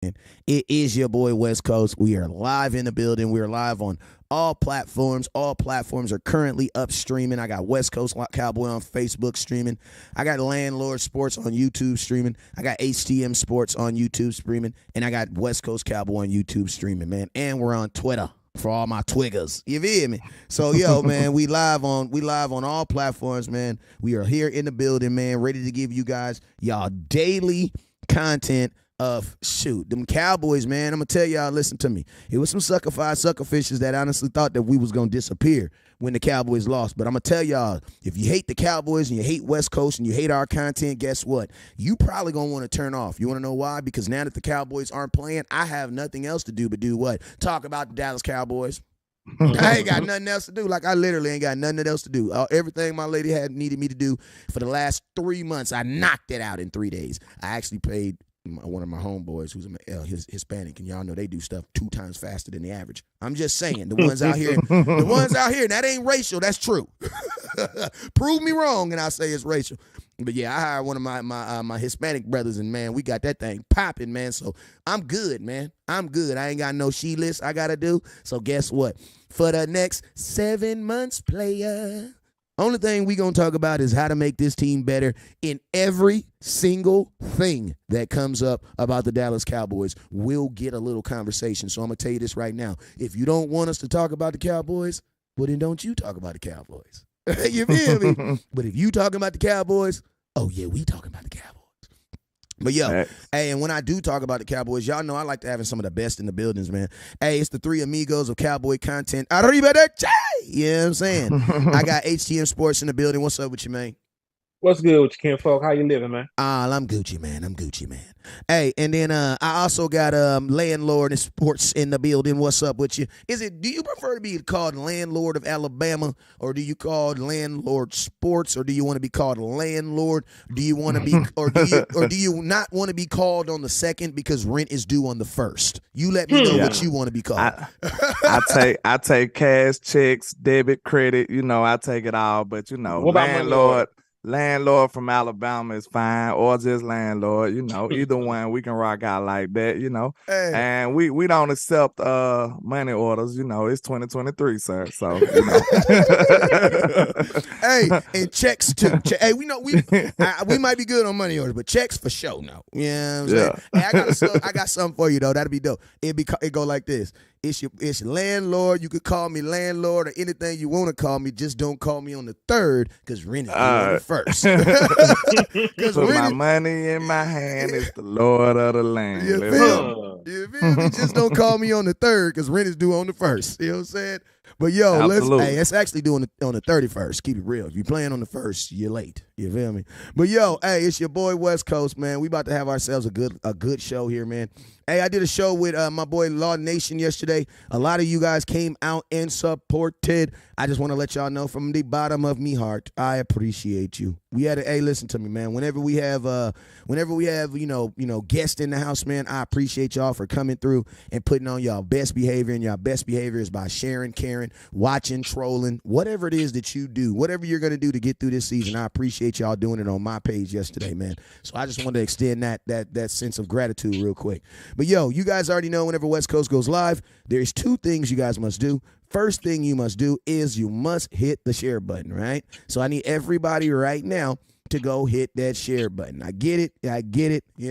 It is your boy West Coast. We are live in the building. We are live on all platforms. All platforms are currently up streaming. I got West Coast Cowboy on Facebook streaming. I got Landlord Sports on YouTube streaming. I got HTM Sports on YouTube streaming. And I got West Coast Cowboy on YouTube streaming, man. And we're on Twitter for all my twiggers. You feel me? So, yo, man, we live on all platforms, man. We are here in the building, man, ready to give you guys y'all daily content of them Cowboys, man. I'm gonna tell y'all, listen to me. It was some sucker fishes that honestly thought that we was gonna disappear when the Cowboys lost. But I'm gonna tell y'all, if you hate the Cowboys and you hate West Coast and you hate our content, guess what? You probably gonna want to turn off. You wanna know why? Because now that the Cowboys aren't playing, I have nothing else to do but do what? Talk about the Dallas Cowboys. I ain't got nothing else to do. Like, I literally ain't got nothing else to do. Everything my lady had needed me to do for the last 3 months, I knocked it out in 3 days. I actually paid one of my homeboys who's his Hispanic, and y'all know they do stuff 2 times faster than the average. I'm just saying, the ones out here, that ain't racial. That's true. Prove me wrong, and I'll say it's racial. But yeah, I hired one of my Hispanic brothers, and man, we got that thing popping, man. So I'm good, man. I'm good. I ain't got no she list I gotta do. So guess what? For the next 7 months, player, only thing we gonna talk about is how to make this team better in every single thing that comes up about the Dallas Cowboys. We'll get a little conversation. So I'm gonna tell you this right now. If you don't want us to talk about the Cowboys, well then don't you talk about the Cowboys. You feel me? But if you talking about the Cowboys, oh yeah, we talking about the Cowboys. But yo, hey, and when I do talk about the Cowboys, y'all know I like to having some of the best in the buildings, man. Hey, it's the 3 amigos of Cowboy content. Arriba de Che! You know what I'm saying? I got HTM Sports in the building. What's up with you, man? What's good with you, Ken Folk? How you living, man? I'm Gucci, man. Hey, and then I also got Landlord and Sports in the building. What's up with you? Do you prefer to be called Landlord of Alabama, or do you call Landlord Sports, or do you want to be called Landlord? Do you want to be, or do you not want to be called on the second because rent is due on the first? You let me know what you want to be called. I take cash, checks, debit, credit. I take it all. But what Landlord. Landlord from Alabama is fine, or just Landlord. Either one we can rock out like that. Hey. And we don't accept money orders. It's 2023, sir. So hey, and checks too. Hey, we might be good on money orders, but checks for sure. No, you know what I'm saying? Hey, I got something for you though. That'd be dope. It go like this. It's your Landlord. You could call me Landlord or anything you want to call me. Just don't call me on the third because rent is due on the first. Put my money in my hand. It's the Lord of the land. You feel me? Just don't call me on the third because rent is due on the first. You know what I'm saying? But yo, it's actually due on the 31st. Keep it real. If you're playing on the first, you're late. You feel me? But yo, hey, it's your boy West Coast, man. We about to have ourselves a good show here, man. Hey, I did a show with my boy Law Nation yesterday. A lot of you guys came out and supported. I just want to let y'all know from the bottom of me heart, I appreciate you. Hey, listen to me, man. Whenever we have guests in the house, man, I appreciate y'all for coming through and putting on y'all best behavior. And y'all best behavior is by sharing, caring, watching, trolling, whatever it is that you do, whatever you're gonna do to get through this season. I appreciate y'all doing it on my page yesterday, man. So I just wanted to extend that sense of gratitude real quick. But yo, you guys already know whenever West Coast goes live, there's 2 things you guys must do. First thing you must do is you must hit the share button, right? So I need everybody right now to go hit that share button. I get it. You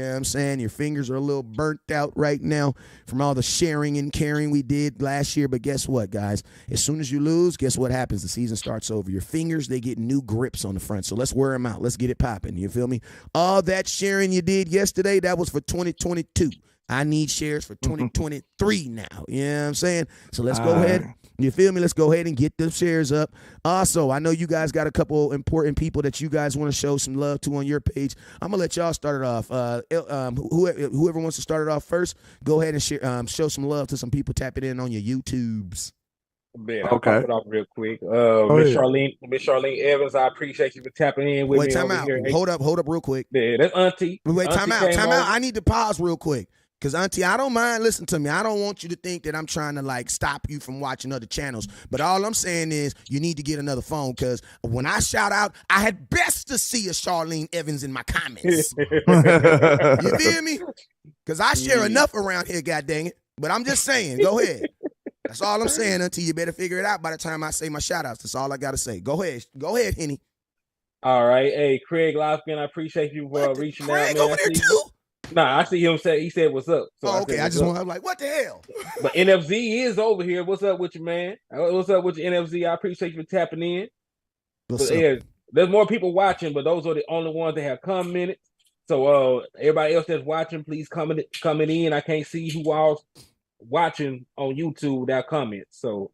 know what I'm saying? Your fingers are a little burnt out right now from all the sharing and caring we did last year. But guess what, guys? As soon as you lose, guess what happens? The season starts over. Your fingers, they get new grips on the front. So let's wear them out. Let's get it popping. You feel me? All that sharing you did yesterday, that was for 2022. I need shares for 2023 now. You know what I'm saying? So let's go ahead. You feel me? Let's go ahead and get them shares up. Also, I know you guys got a couple important people that you guys want to show some love to on your page. I'm going to let y'all start it off. Whoever wants to start it off first, go ahead and show some love to some people tapping in on your YouTubes. I'll pop it off real quick. Miss Charlene Evans, I appreciate you for tapping in with me. Wait, time out. Here. Hold up real quick. Yeah, that's Auntie. Wait, time out. I need to pause real quick. Because, Auntie, I don't mind. Listen to me. I don't want you to think that I'm trying to, stop you from watching other channels. But all I'm saying is you need to get another phone because when I shout out, I had best to see a Charlene Evans in my comments. You feel me? Because I share enough around here, god dang it. But I'm just saying, go ahead. That's all I'm saying until you better figure it out by the time I say my shout-outs. That's all I got to say. Go ahead. Go ahead, Henny. All right. Hey, Craig Lofkin, I appreciate you for reaching Craig out, man. over there, too? Nah, I see him say, he said, what's up? So okay. I just want to like, what the hell? But NFZ is over here. What's up with you, man? What's up with you, NFZ? I appreciate you for tapping in. There's more people watching, but those are the only ones that have commented. So everybody else that's watching, please coming in. I can't see who all's watching on YouTube without comments. So,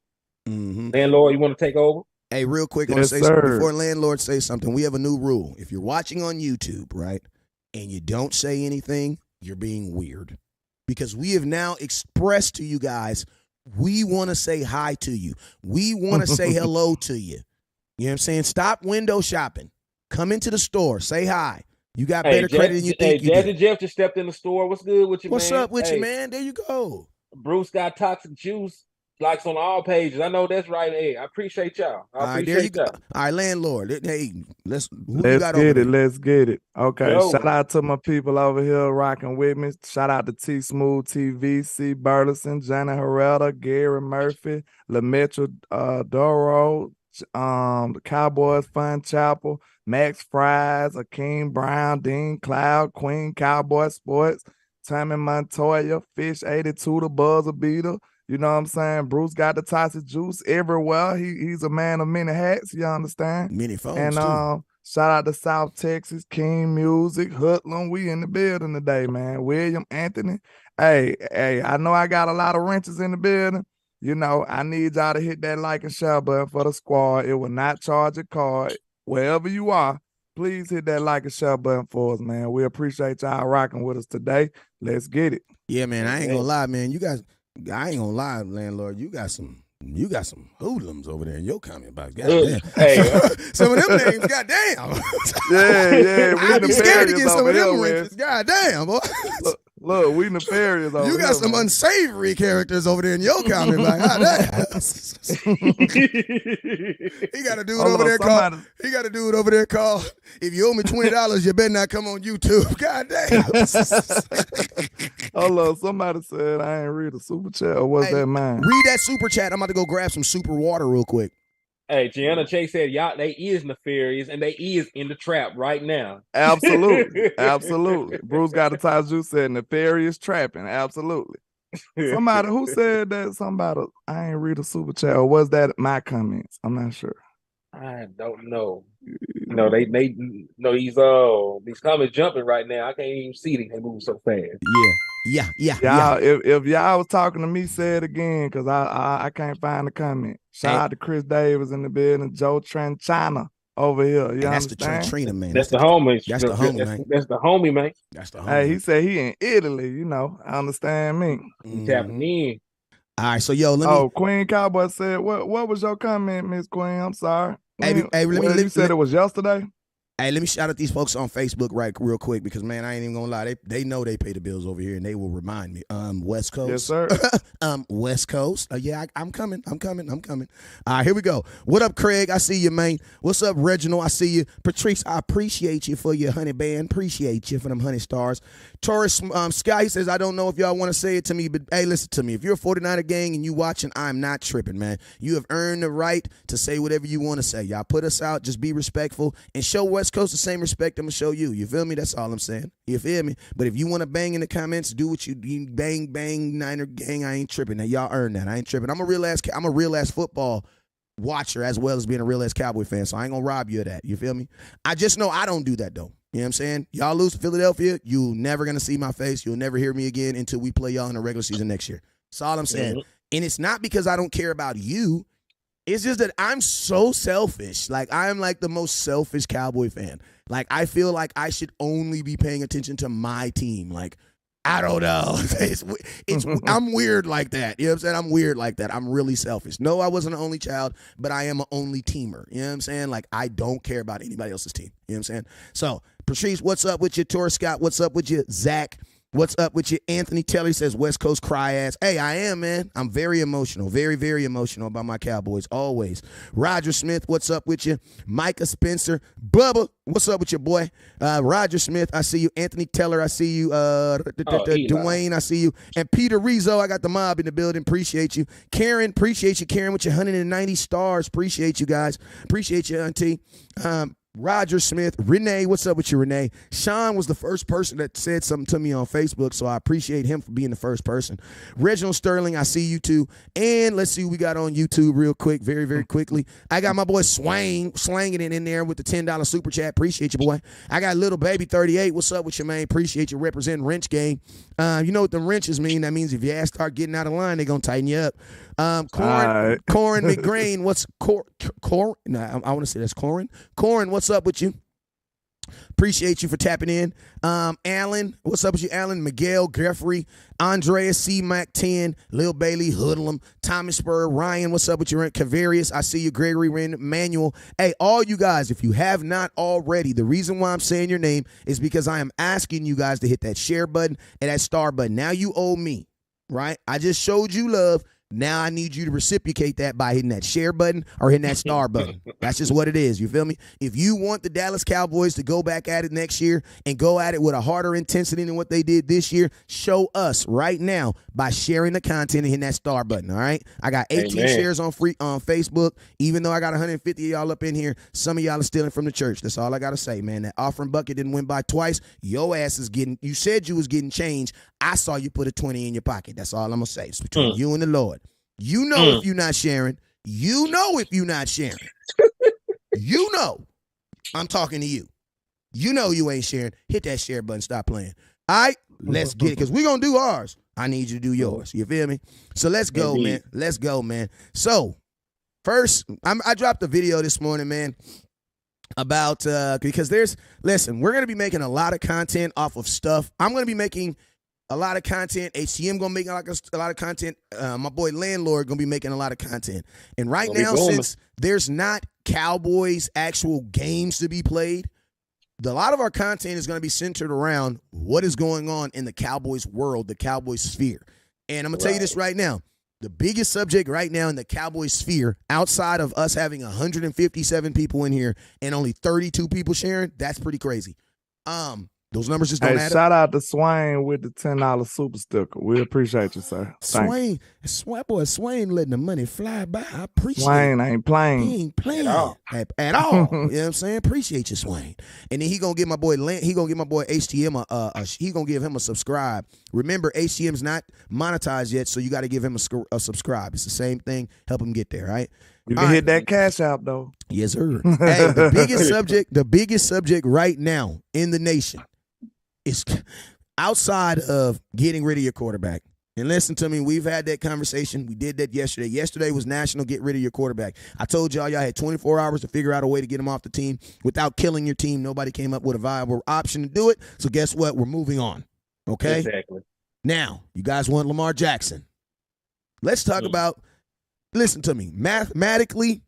Landlord, you want to take over? Hey, real quick, I want to say something before Landlord says something. We have a new rule. If you're watching on YouTube, right, and you don't say anything, you're being weird. Because we have now expressed to you guys, we want to say hi to you. We want to say hello to you. You know what I'm saying? Stop window shopping. Come into the store. Say hi. You got better credit than you think you do. Jazzy Jeff just stepped in the store. What's good with you, What's up with you, man? There you go. Bruce got Toxic Juice. Likes on all pages. I know that's right. Hey, I appreciate y'all. All right, there you go. All right, Landlord. Hey, let's get it. Okay, shout out to my people over here rocking with me. Shout out to T Smooth TV, C Burleson, Jenna Herrera, Gary Murphy, LaMetra Doro, the Cowboys Fun Chapel, Max Fries, Akeem Brown, Dean Cloud, Queen Cowboy Sports, Tammy Montoya, Fish 82, the Buzzer Beater. You know what I'm saying? Bruce got the toxic juice everywhere. He's a man of many hats, you understand? Many phones, and too. Shout out to South Texas, King Music, Hoodlum. We in the building today, man. William Anthony. Hey, I know I got a lot of wrenches in the building. You know, I need y'all to hit that like and share button for the squad. It will not charge a card. Wherever you are, please hit that like and share button for us, man. We appreciate y'all rocking with us today. Let's get it. Yeah, man, I ain't gonna lie, man. You guys, I ain't gonna lie, Landlord. You got some hoodlums over there in your comment box. Goddamn. Hey, some of them names, goddamn. Yeah. I'd be scared to get some of them wrenches. Goddamn, boy. Look, we nefarious over You got here, some man. Unsavory characters over there in your comment box. He got a dude over there called. He got a dude over there called. If you owe me $20, you better not come on YouTube. Goddamn. Hold on, somebody said I ain't read a super chat. Or was that mine? Read that super chat. I'm about to go grab some super water real quick. Hey, Gianna Chase said, y'all, they is nefarious and they is in the trap right now. Absolutely. Absolutely. Bruce got a tie juice said nefarious trapping. Absolutely. Somebody who said that somebody I ain't read a super chat, or was that my comments? I'm not sure. I don't know. No, they these comments jumping right now. I can't even see them. They move so fast. Yeah. Y'all, if y'all was talking to me, say it again, because I can't find the comment. Shout out to Chris Davis in the building, Joe Tranchana over here. You that's understand? the Trina, man. That's the homie. That's the homie, man. That's the homie, man. That's the homie. Hey, he said he in Italy. You know, I understand me. He tapping in. All right, so let me. Queen Cowboy said, what was your comment, Miss Queen? I'm sorry. You said it was yesterday? Hey, let me shout out these folks on Facebook real quick because, man, I ain't even gonna lie. They know they pay the bills over here and they will remind me. West Coast. Yes, sir. West Coast. I'm coming. All right, here we go. What up, Craig? I see you, man. What's up, Reginald? I see you. Patrice, I appreciate you for your honey band. Appreciate you for them honey stars. Taurus Sky, he says, I don't know if y'all want to say it to me, but hey, listen to me. If you're a 49er gang and you watching, I'm not tripping, man. You have earned the right to say whatever you want to say. Y'all put us out. Just be respectful and show West Coast the same respect I'm going to show you. You feel me? That's all I'm saying. You feel me? But if you want to bang in the comments, do what you bang, Niner gang. I ain't tripping. Now, y'all earn that. I ain't tripping. I'm a real ass football watcher as well as being a real ass Cowboy fan, so I ain't going to rob you of that. You feel me? I just know I don't do that, though. You know what I'm saying? Y'all lose to Philadelphia, you're never going to see my face. You'll never hear me again until we play y'all in the regular season next year. That's all I'm saying. Mm-hmm. And it's not because I don't care about you. It's just that I'm so selfish. Like, I'm like the most selfish Cowboy fan. Like, I feel like I should only be paying attention to my team. Like, I don't know. I'm weird like that. You know what I'm saying? I'm weird like that. I'm really selfish. No, I wasn't an only child, but I am an only teamer. You know what I'm saying? Like, I don't care about anybody else's team. You know what I'm saying? So, Patrice, what's up with you? Torres Scott, what's up with you? Zach, What's up with you? Anthony Taylor says West Coast cry ass. Hey, I am, man. I'm very emotional. Very, very emotional about my Cowboys. Always. Roger Smith, what's up with you? Micah Spencer. Bubba, what's up with you, boy? Roger Smith, I see you. Anthony Taylor, I see you. Dwayne, I see you. And Peter Rizzo, I got the mob in the building. Appreciate you. Karen, appreciate you. Karen with your 190 stars. Appreciate you guys. Appreciate you, auntie. Roger Smith, Renee, what's up with you, Renee? Sean was the first person that said something to me on Facebook, so I appreciate him for being the first person. Reginald Sterling, I see you too. And let's see what we got on YouTube real quick, very, very quickly. I got my boy Swain slanging it in there with the $10 super chat. Appreciate you, boy. I got Little Baby 38. What's up with you, man? Appreciate you representing Wrench Gang. You know what the wrenches mean? That means if your ass start getting out of line, they're going to tighten you up. Corin McGrain, what's Corin? No, I want to say that's Corin. Corin, what's up with you? Appreciate you for tapping in. Alan, what's up with you, Alan? Miguel, Jeffrey, Andreas, C. Mac 10, Lil Bailey, Hoodlum, Thomas Spur, Ryan, what's up with you? Cavarius, I see you, Gregory, Manuel. Hey, all you guys, if you have not already, the reason why I'm saying your name is because I am asking you guys to hit that share button and that star button. Now you owe me, right? I just showed you love. Now I need you to reciprocate that by hitting that share button or hitting that star button. That's just what it is. You feel me? If you want the Dallas Cowboys to go back at it next year and go at it with a harder intensity than what they did this year, show us right now by sharing the content and hitting that star button, all right? I got 18 shares on Facebook. Even though I got 150 of y'all up in here, some of y'all are stealing from the church. That's all I got to say, man. That offering bucket didn't win by twice. Your ass is getting – you said you was getting change. I saw you put a 20 in your pocket. That's all I'm going to say. It's between you and the Lord. You know if you're not sharing. You know if you're not sharing. You know. I'm talking to you. You know you ain't sharing. Hit that share button. Stop playing. All right, let's get it because we're going to do ours. I need you to do yours. You feel me? So let's go, man. Let's go, man. So first, I dropped a video this morning, man, about because we're going to be making a lot of content off of stuff. I'm going to be making a lot of content. HTM gonna make a lot of content. My boy Landlord gonna be making a lot of content. And right now, since there's not Cowboys actual games to be played, a lot of our content is gonna be centered around what is going on in the Cowboys world, the Cowboys sphere. And I'm gonna tell you this right now. The biggest subject right now in the Cowboys sphere, outside of us having 157 people in here and only 32 people sharing, that's pretty crazy. Those numbers just don't add up. Shout out to Swain with the $10 super sticker. We appreciate you, sir. Swain letting the money fly by. I appreciate it. Swain ain't playing. He ain't playing at all. You know what I'm saying? Appreciate you, Swain. And then he gonna give my boy HTM he gonna give him a subscribe. Remember, HTM's not monetized yet, so you got to give him a subscribe. It's the same thing. Help him get there, right? You can hit that CashApp though. Yes, sir. Hey, the biggest subject right now in the nation is outside of getting rid of your quarterback. And listen to me, we've had that conversation. We did that yesterday. Yesterday was National Get Rid of Your Quarterback. I told y'all had 24 hours to figure out a way to get him off the team without killing your team. Nobody came up with a viable option to do it. So guess what? We're moving on. Okay? Exactly. Now, you guys want Lamar Jackson. Let's talk about, listen to me, mathematically,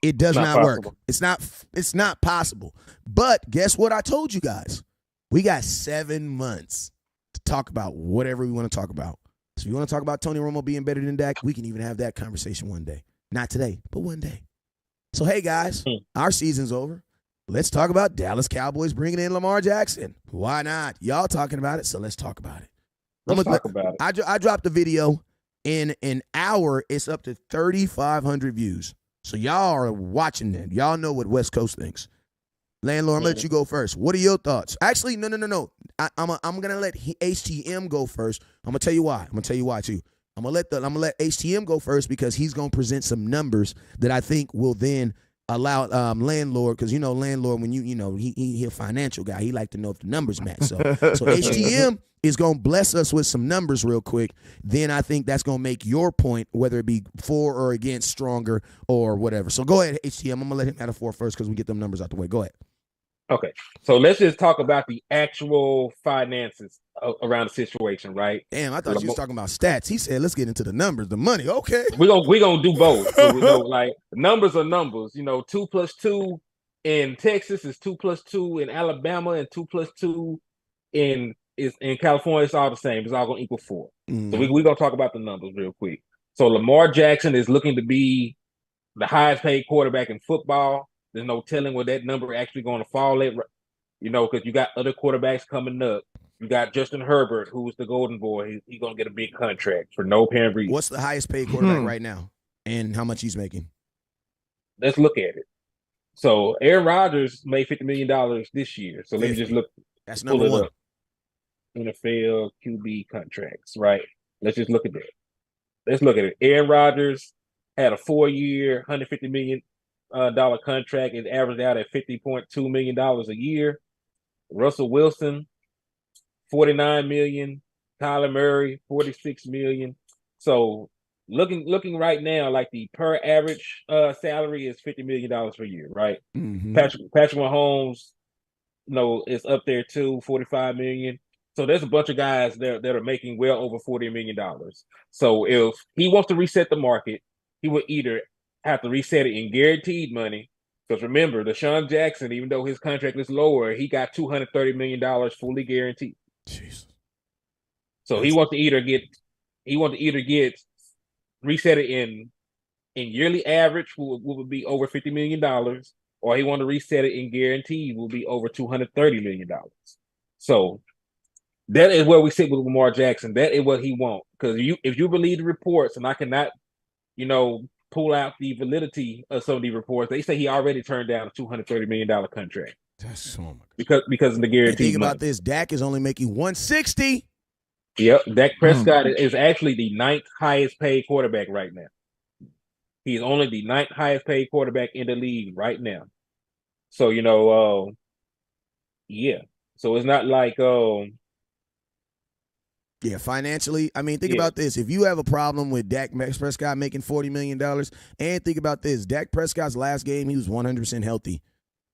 it does not work. It's not possible. But guess what I told you guys? We got 7 months to talk about whatever we want to talk about. So if you want to talk about Tony Romo being better than Dak, we can even have that conversation one day. Not today, but one day. So, hey, guys, our season's over. Let's talk about Dallas Cowboys bringing in Lamar Jackson. Why not? Y'all talking about it, so let's talk about it. Let's talk about it. I dropped the video. In an hour, it's up to 3,500 views. So y'all are watching that. Y'all know what West Coast thinks. Landlord, I'm going to let you go first. What are your thoughts? Actually, no. I'm going to let HTM go first. I'm going to tell you why. I'm going to tell you why, too. I'm going to let HTM go first because he's going to present some numbers that I think will then allow Landlord, because Landlord, when he a financial guy, he like to know if the numbers match. So HTM is going to bless us with some numbers real quick. Then I think that's going to make your point, whether it be for or against, stronger or whatever. So go ahead, HTM. I'm going to let him add a 4 first because we get them numbers out the way. Go ahead. Okay, so let's just talk about the actual finances around the situation, right? Damn, I thought you was talking about stats. He said, let's get into the numbers, the money. Okay. We're gonna do both. So like numbers are numbers. 2 plus 2 in Texas is 2 plus 2 in Alabama and 2 plus 2 in it's in California, it's all the same. It's all gonna equal 4. Mm-hmm. So we're gonna talk about the numbers real quick. So Lamar Jackson is looking to be the highest paid quarterback in football. There's no telling where that number actually going to fall at, because you got other quarterbacks coming up. You got Justin Herbert, who's the golden boy. He's going to get a big contract for no apparent reason. What's the highest paid quarterback right now and how much he's making? Let's look at it. So Aaron Rodgers made $50 million this year. So let me just look. That's number one. NFL QB contracts, right? Let's just look at that. Let's look at it. Aaron Rodgers had a 4-year, $150 million contract. It averaged out at $50.2 million a year. Russell Wilson, $49 million. Kyler Murray, $46 million. So looking right now, like the per average salary is $50 million per year, right? Mm-hmm. Patrick Mahomes, is up there too, $45 million. So there's a bunch of guys that are making well over $40 million. So if he wants to reset the market, he would either have to reset it in guaranteed money. Because remember, Deshaun Jackson, even though his contract is lower, he got $230 million fully guaranteed. Jeez. So he wants to either get reset it in yearly average, would be over $50 million, or he want to reset it in guaranteed, will be over $230 million. So that is where we sit with Lamar Jackson. That is what he wants. Because if you believe the reports, and I cannot, pull out the validity of some of the reports, they say he already turned down a $230 million contract. That's so much. Because of the guarantee. Think about this. Dak is only making $160. Yep. Dak Prescott is actually the 9th highest paid quarterback right now. He's only the 9th highest paid quarterback in the league right now. So, yeah. So it's not like yeah, financially, I mean, think about this. If you have a problem with Dak Prescott making $40 million, and think about this, Dak Prescott's last game, he was 100% healthy.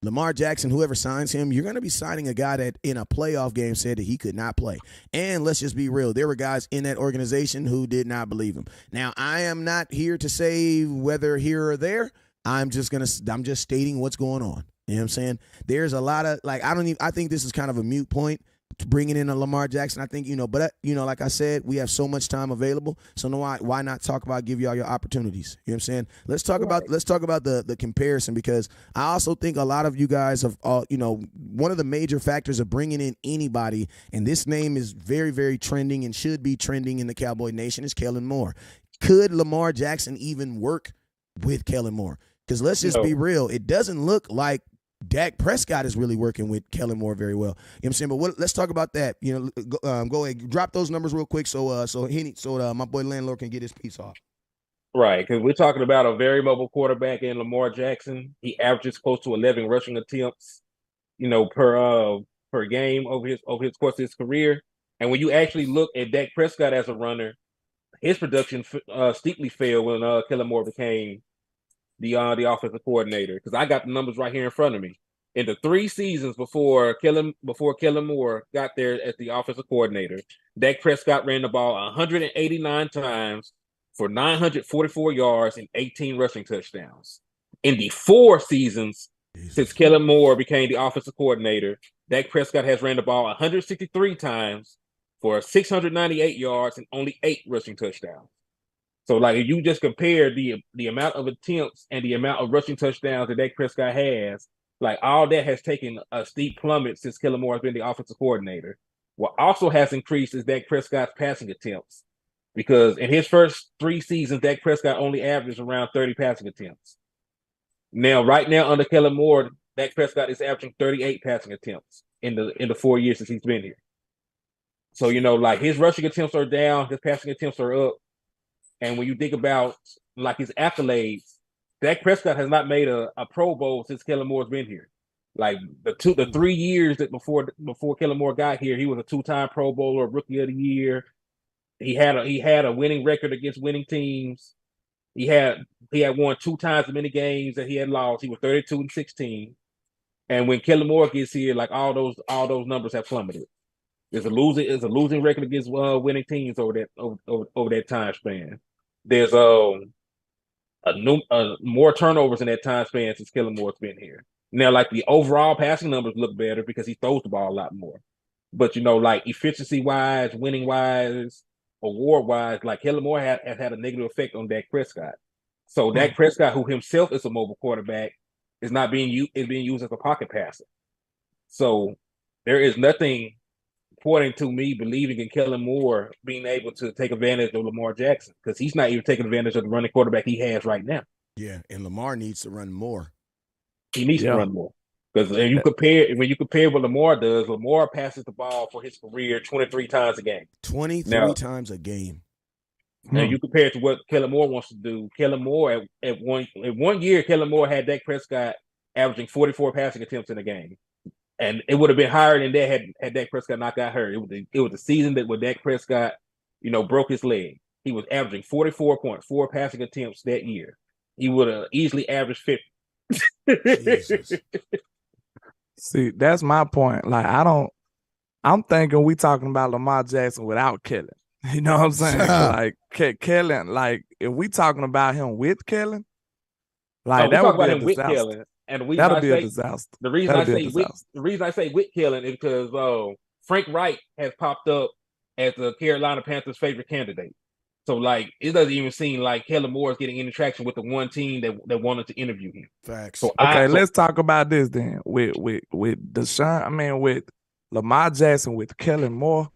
Lamar Jackson, whoever signs him, you're going to be signing a guy that in a playoff game said that he could not play. And let's just be real. There were guys in that organization who did not believe him. Now, I am not here to say whether here or there. I'm just stating what's going on. You know what I'm saying? There's a lot of, I think this is kind of a moot point. Bringing in a Lamar Jackson, I think, but like I said, we have so much time available. So why not talk about, give y'all your opportunities? You know what I'm saying? Let's talk about the comparison, because I also think a lot of you guys have, one of the major factors of bringing in anybody, and this name is very, very trending and should be trending in the Cowboy Nation, is Kellen Moore. Could Lamar Jackson even work with Kellen Moore? Because let's just be real, it doesn't look like Dak Prescott is really working with Kellen Moore very well. You know what I'm saying? But let's talk about that. Go ahead, drop those numbers real quick so my boy Landlord can get his piece off. Right, because we're talking about a very mobile quarterback in Lamar Jackson. He averages close to 11 rushing attempts, per game over his course of his career. And when you actually look at Dak Prescott as a runner, his production steeply fell when Kellen Moore became the offensive coordinator, because I got the numbers right here in front of me. In the 3 seasons before Kellen Moore got there as the offensive coordinator, Dak Prescott ran the ball 189 times for 944 yards and 18 rushing touchdowns. In the 4 seasons since Kellen Moore became the offensive coordinator, Dak Prescott has ran the ball 163 times for 698 yards and only 8 rushing touchdowns. So, if you just compare the amount of attempts and the amount of rushing touchdowns that Dak Prescott has, all that has taken a steep plummet since Kellen Moore has been the offensive coordinator. What also has increased is Dak Prescott's passing attempts, because in his first 3 seasons, Dak Prescott only averaged around 30 passing attempts. Right now, under Kellen Moore, Dak Prescott is averaging 38 passing attempts in the 4 years since he's been here. So, his rushing attempts are down, his passing attempts are up. And when you think about his accolades, Dak Prescott has not made a Pro Bowl since Kellen Moore's been here. The 3 years that before Kellen Moore got here, he was a 2-time Pro Bowler, Rookie of the Year. He had a winning record against winning teams. He had won 2 times as many games that he had lost. He was 32-16. And when Kellen Moore gets here, all those numbers have plummeted. There's a losing record against winning teams over that time span. There's more turnovers in that time span since Kellen Moore's been here. Now, the overall passing numbers look better because he throws the ball a lot more. But like efficiency wise, winning wise, award wise, like Kellen Moore has had a negative effect on Dak Prescott. So Dak Prescott, who himself is a mobile quarterback, is being used as a pocket passer. So there is nothing pointing to me believing in Kellen Moore being able to take advantage of Lamar Jackson, because he's not even taking advantage of the running quarterback he has right now. Yeah, and Lamar needs to run more. He needs to run more. Because when you compare what Lamar does, Lamar passes the ball for his career 23 times a game. 23 times a game. And you compare it to what Kellen Moore wants to do. Kellen Moore at one year, Kellen Moore had Dak Prescott averaging 44 passing attempts in a game. And it would have been higher than that had Dak Prescott not got hurt. It was the season that when Dak Prescott, broke his leg. He was averaging 44.4 passing attempts that year. He would have easily averaged 50. Jesus. See, that's my point. Like, I'm thinking we talking about Lamar Jackson without Kellen. You know what I'm saying? Like, Kellen, like, if we talking about him with Kellen, like, that would be a disaster. With Kellen. And the That'll be a disaster. The reason I say with Kellen is because Frank Wright has popped up as the Carolina Panthers' favorite candidate. So, like, it doesn't even seem like Kellen Moore is getting any traction with the one team that wanted to interview him. Facts. So let's talk about this then. With Deshaun, with Lamar Jackson, with Kellen Moore.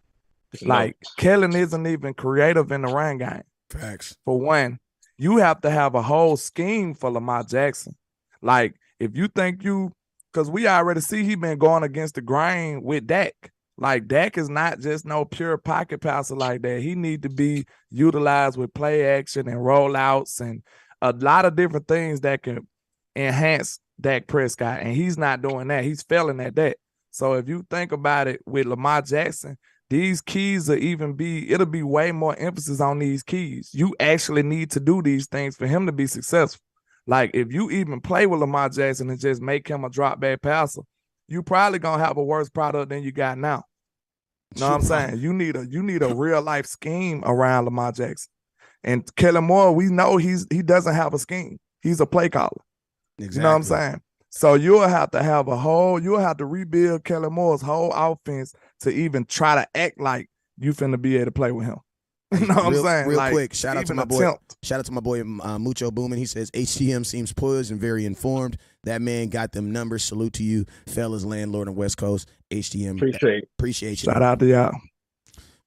Like, Kellen isn't even creative in the run game. Facts. For one, you have to have a whole scheme for Lamar Jackson. Like, if you think because we already see he been going against the grain with Dak. Like, Dak is not just no pure pocket passer like that. He need to be utilized with play action and rollouts and a lot of different things that can enhance Dak Prescott. And he's not doing that. He's failing at that. So if you think about it with Lamar Jackson, these keys it'll be way more emphasis on these keys. You actually need to do these things for him to be successful. Like, if you even play with Lamar Jackson and just make him a drop back passer, you probably gonna have a worse product than you got now. Know what I'm saying? You need a real life scheme around Lamar Jackson. And Kellen Moore, we know he doesn't have a scheme. He's a play caller. Exactly. You know what I'm saying? So you'll have to rebuild Kellen Moore's whole offense to even try to act like you finna be able to play with him. You know what I'm saying? Real quick, shout out to my boy Mucho Boomin. He says HTM seems poised and very informed. That man got them numbers. Salute to you, fellas, Landlord and West Coast. HTM, appreciate you. Shout out to y'all.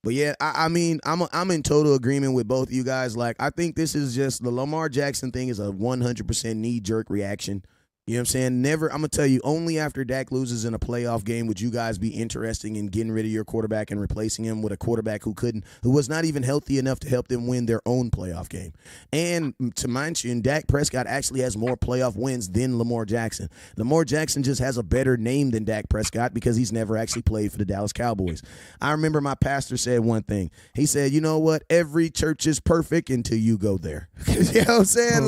But yeah, I mean, I'm in total agreement with both of you guys. Like, I think this is just the Lamar Jackson thing is a 100% knee-jerk reaction. You know what I'm saying? I'm going to tell you, only after Dak loses in a playoff game would you guys be interested in getting rid of your quarterback and replacing him with a quarterback who was not even healthy enough to help them win their own playoff game. And to mention, Dak Prescott actually has more playoff wins than Lamar Jackson. Lamar Jackson just has a better name than Dak Prescott because he's never actually played for the Dallas Cowboys. I remember my pastor said one thing. He said, you know what? Every church is perfect until you go there. You know what I'm saying?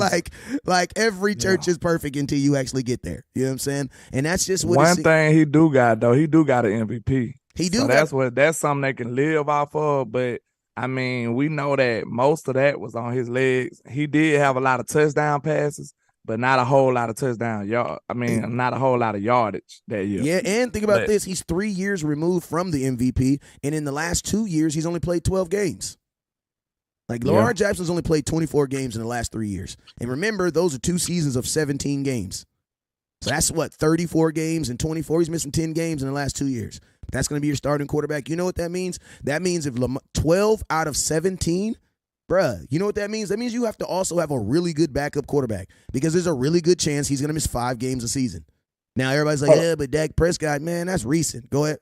Like every church is perfect until you actually get there. You know what I'm saying? And that's just what one thing he do got, though. He do got an MVP. He do. So that's something they can live off of. But I mean, we know that most of that was on his legs. He did have a lot of touchdown passes, but not a whole lot of not a whole lot of yardage that year. Yeah, and think about this. He's 3 years removed from the MVP, and in the last 2 years, he's only played 12 games. Like, Lamar Jackson's only played 24 games in the last 3 years. And remember, those are 2 seasons of 17 games. So that's 34 games and 24. He's missing 10 games in the last 2 years. That's going to be your starting quarterback. You know what that means? That means if 12 out of 17, bruh, you know what that means? That means you have to also have a really good backup quarterback because there's a really good chance he's going to miss 5 games a season. Now, everybody's like, yeah, but Dak Prescott, man, that's recent. Go ahead.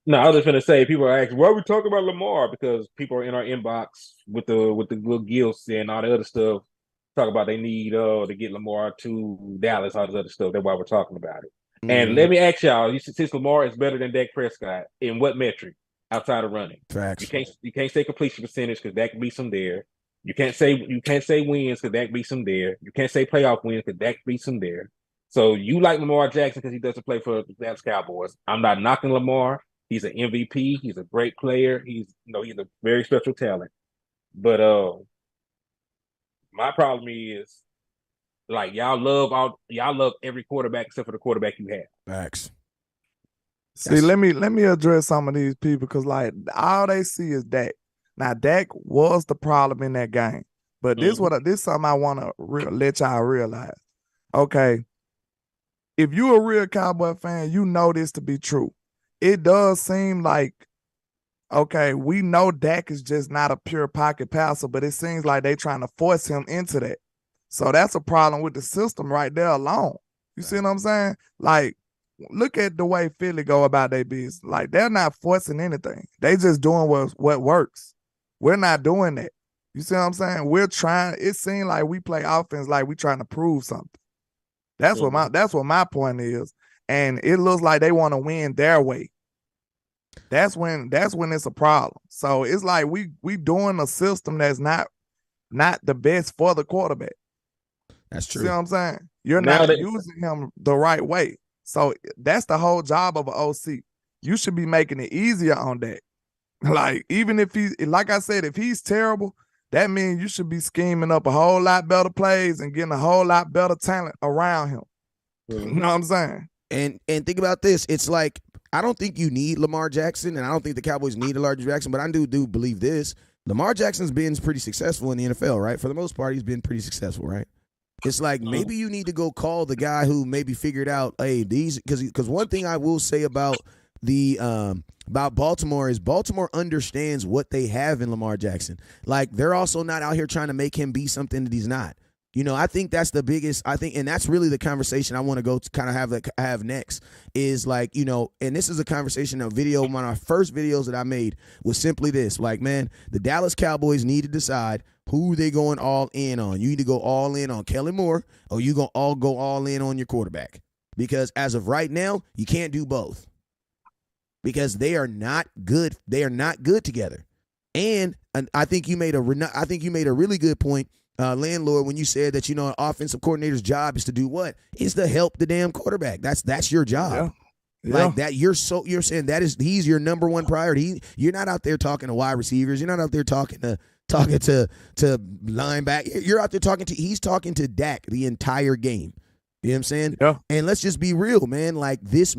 No, I was just going to say, people are asking, why are we talking about Lamar? Because people are in our inbox with the little gifts and all the other stuff. Talk about they need to get Lamar to Dallas, all this other stuff. That's why we're talking about it. Mm-hmm. And let me ask y'all, since Lamar is better than Dak Prescott, in what metric outside of running? Facts. You can't say completion percentage because Dak beats him there. You can't say wins because Dak beats him there. You can't say playoff wins because Dak beats him there. So you like Lamar Jackson because he doesn't play for the Dallas Cowboys. I'm not knocking Lamar. He's an MVP. He's a great player. He's a very special talent. But my problem is, like, y'all love every quarterback except for the quarterback you have. Facts. See, let me address some of these people because like all they see is Dak. Now Dak was the problem in that game, but this is something I want to let y'all realize. Okay, if you're a real Cowboy fan, you know this to be true. It does seem like, okay, we know Dak is just not a pure pocket passer, but it seems like they trying to force him into that. So that's a problem with the system right there alone. You see what I'm saying? Like, look at the way Philly go about their business. Like, they're not forcing anything. They just doing what works. We're not doing that. You see what I'm saying? We're trying. It seems like we play offense like we trying to prove something. That's what my point is. And it looks like they want to win their way. That's when it's a problem. So it's like we doing a system that's not the best for the quarterback. That's true. See what I'm saying? You're not using him the right way. So that's the whole job of an OC. You should be making it easier on that. Like, even if like I said, if he's terrible, that means you should be scheming up a whole lot better plays and getting a whole lot better talent around him. You know what I'm saying? And think about this. It's like, I don't think you need Lamar Jackson, and I don't think the Cowboys need Lamar Jackson, but I do believe this. Lamar Jackson's been pretty successful in the NFL, right? For the most part, he's been pretty successful, right? It's like maybe you need to go call the guy who maybe figured out, hey, these, because one thing I will say about about Baltimore is Baltimore understands what they have in Lamar Jackson. Like, they're also not out here trying to make him be something that he's not. You know, I think that's the biggest, and that's really the conversation I want to go to kind of have next is like, you know, and this is a conversation, one of our first videos that I made was simply this, like, man, the Dallas Cowboys need to decide who they going all in on. You need to go all in on Kellen Moore, or you going to go all in on your quarterback. Because as of right now, you can't do both. Because they are not good. They are not good together. And I think you made a really good point, Landlord, when you said that, you know, an offensive coordinator's job is to do what? Is to help the damn quarterback. That's your job. Yeah. Like that, you're saying he's your number one priority. You're not out there talking to wide receivers. You're not out there talking to linebacker. You're out there he's talking to Dak the entire game. You know what I'm saying? Yeah. And let's just be real, man. Like, this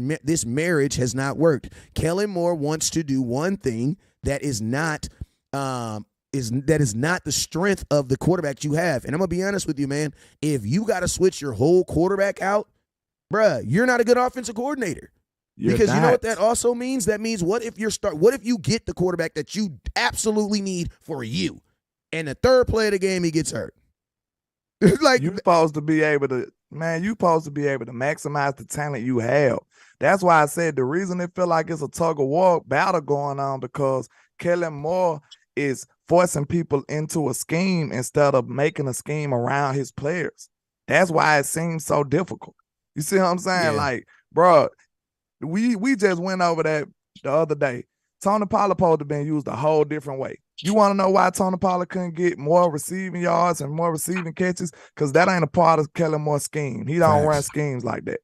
marriage has not worked. Kellen Moore wants to do one thing that is not the strength of the quarterback you have. And I'm gonna be honest with you, man. If you got to switch your whole quarterback out, bruh, you're not a good offensive coordinator. Because you know what that also means? That means what if you get the quarterback that you absolutely need for you, and the third play of the game he gets hurt? Like, you're supposed to be able to maximize the talent you have. That's why I said the reason it feel like it's a tug of war battle going on, because Kellen Moore is forcing people into a scheme instead of making a scheme around his players. That's why it seems so difficult. You see what I'm saying? Yeah. Like, bro, we just went over that the other day. Tony Pollard supposed to been used a whole different way. You want to know why Tony Pollard couldn't get more receiving yards and more receiving catches? Because that ain't a part of Kellen Moore's scheme. He don't run schemes like that.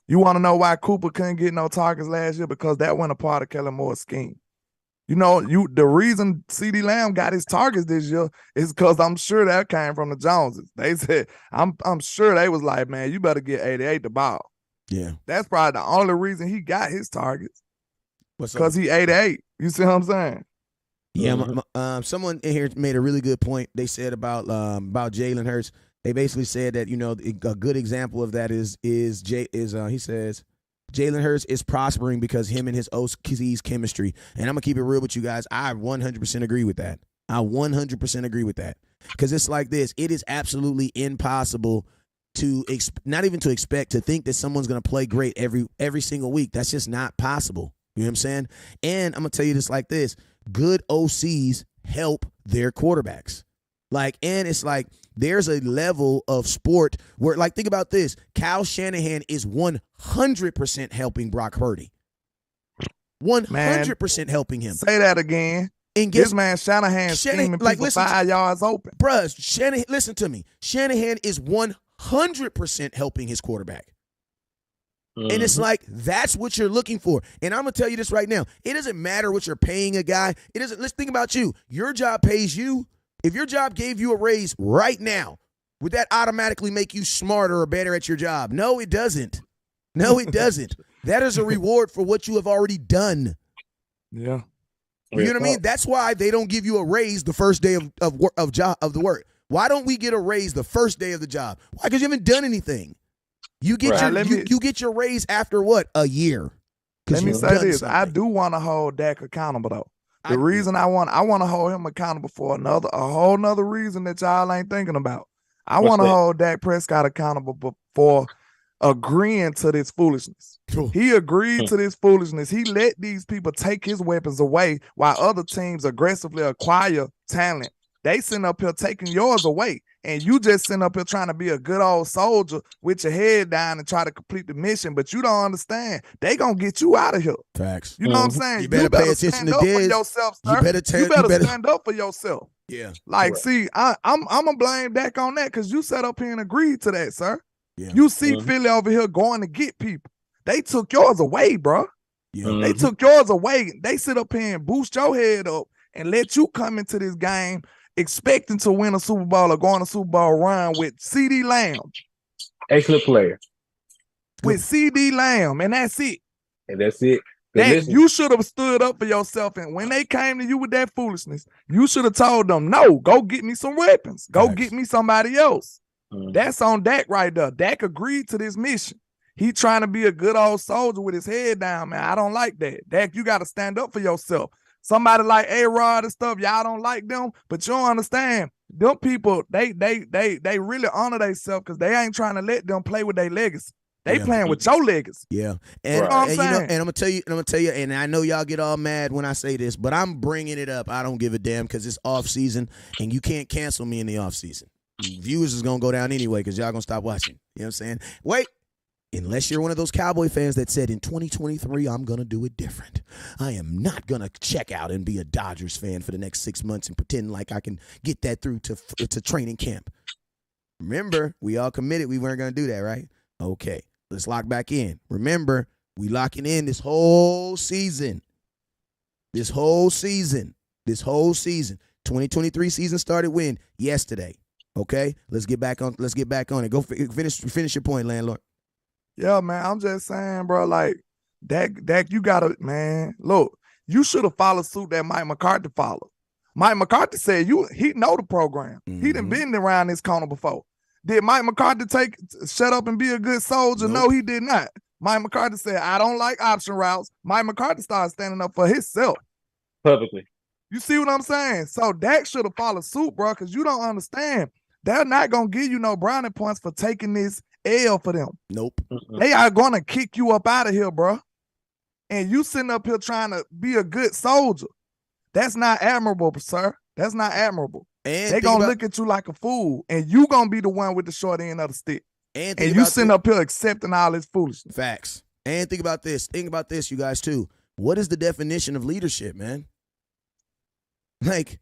You want to know why Cooper couldn't get no targets last year? Because that wasn't a part of Kellen Moore's scheme. You know, the reason CeeDee Lamb got his targets this year is because I'm sure that came from the Joneses. They said, I'm sure they was like, man, you better get 88 the ball. Yeah. That's probably the only reason he got his targets. Because he 88. You see what I'm saying? Yeah, someone in here made a really good point. They said about Jalen Hurts. They basically said that, you know, a good example of that is he says Jalen Hurts is prospering because him and his OC's chemistry. And I'm gonna keep it real with you guys. I 100% agree with that. I 100% agree with that, because it's like this. It is absolutely impossible to not even to expect to think that someone's gonna play great every single week. That's just not possible. You know what I'm saying? And I'm going to tell you this like this. Good OCs help their quarterbacks. Like, and it's like there's a level of sport where, like, think about this. Kyle Shanahan is 100% helping Brock Purdy. 100% helping him. Say that again. And this man Shanahan scheming people 5 yards open. Bruh, Shanahan, listen to me. Shanahan is 100% helping his quarterback. And it's like, that's what you're looking for. And I'm going to tell you this right now. It doesn't matter what you're paying a guy. Let's think about you. Your job pays you. If your job gave you a raise right now, would that automatically make you smarter or better at your job? No, it doesn't. No, it doesn't. That is a reward for what you have already done. Yeah. You know what I mean? That's why they don't give you a raise the first day of the work. Why don't we get a raise the first day of the job? Why? Because you haven't done anything. You get you get your raise after what? A year. Let me say this. Something. I do want to hold Dak accountable though. The reason I want to hold him accountable for a whole nother reason that y'all ain't thinking about. I want to hold Dak Prescott accountable for agreeing to this foolishness. He agreed to this foolishness. He let these people take his weapons away while other teams aggressively acquire talent. They sitting up here taking yours away, and you just sitting up here trying to be a good old soldier with your head down and try to complete the mission, but you don't understand. They gonna get you out of here. Facts. You know what I'm saying? You better pay attention to this. Yourself, sir. You better stand up for yourself. Yeah. Like, see, I'm gonna blame Dak on that because you sat up here and agreed to that, sir. Yeah. You see Philly over here going to get people. They took yours away, bro. Yeah. They took yours away. They sit up here and boost your head up and let you come into this game expecting to win a Super Bowl or go on a Super Bowl run with CD Lamb. Excellent player. With CD Lamb, and that's it. And that's it. You should have stood up for yourself, and when they came to you with that foolishness, you should have told them, no, go get me some weapons. Go get me somebody else. That's on Dak right there. Dak agreed to this mission. He trying to be a good old soldier with his head down, man. I don't like that. Dak, you got to stand up for yourself. Somebody like A-Rod and stuff, y'all don't like them, but you don't understand. Them people, they really honor themselves because they ain't trying to let them play with their legacy. They playing with your legacy. Yeah. And, and I'm gonna tell you, and I know y'all get all mad when I say this, but I'm bringing it up. I don't give a damn because it's off season and you can't cancel me in the off season. Viewers is gonna go down anyway because y'all gonna stop watching. You know what I'm saying? Wait. Unless you're one of those Cowboy fans that said in 2023, I'm going to do it different. I am not going to check out and be a Dodgers fan for the next 6 months and pretend like I can get that through to training camp. Remember, we all committed we weren't going to do that, right? Okay, let's lock back in. Remember, we locking in this whole season. This whole season. 2023 season started when? Yesterday. Okay, let's get back on it. Go finish your point, landlord. Yeah, man, I'm just saying, bro, like, Dak, you gotta, man, look, you should have followed suit that Mike McCarthy followed. Mike McCarthy said he know the program. He done been around this corner before. Did Mike McCarthy shut up and be a good soldier? Nope. No, he did not. Mike McCarthy said, I don't like option routes. Mike McCarthy started standing up for himself. Publicly. You see what I'm saying? So Dak should have followed suit, bro, because you don't understand. They're not going to give you no brownie points for taking this L for them. Nope. They are going to kick you up out of here, bro. And you sitting up here trying to be a good soldier. That's not admirable, sir. That's not admirable. And they're going to look at you like a fool. And you going to be the one with the short end of the stick. And you sitting up here accepting all this foolishness. Facts. And think about this. Think about this, you guys, too. What is the definition of leadership, man? Like,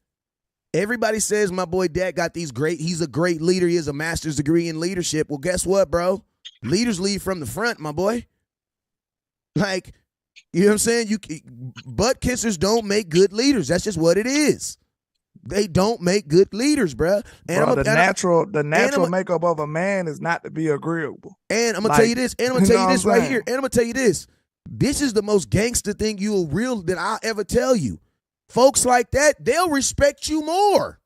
everybody says my boy Dak got he's a great leader. He has a master's degree in leadership. Well, guess what, bro? Leaders lead from the front, my boy. Like, you know what I'm saying? Butt kissers don't make good leaders. That's just what it is. They don't make good leaders, bro. And bro, the natural makeup of a man is not to be agreeable. And I'm gonna tell you this. And I'm gonna tell you this right here. And I'm gonna tell you this. This is the most gangster thing that I'll ever tell you. Folks like that, they'll respect you more.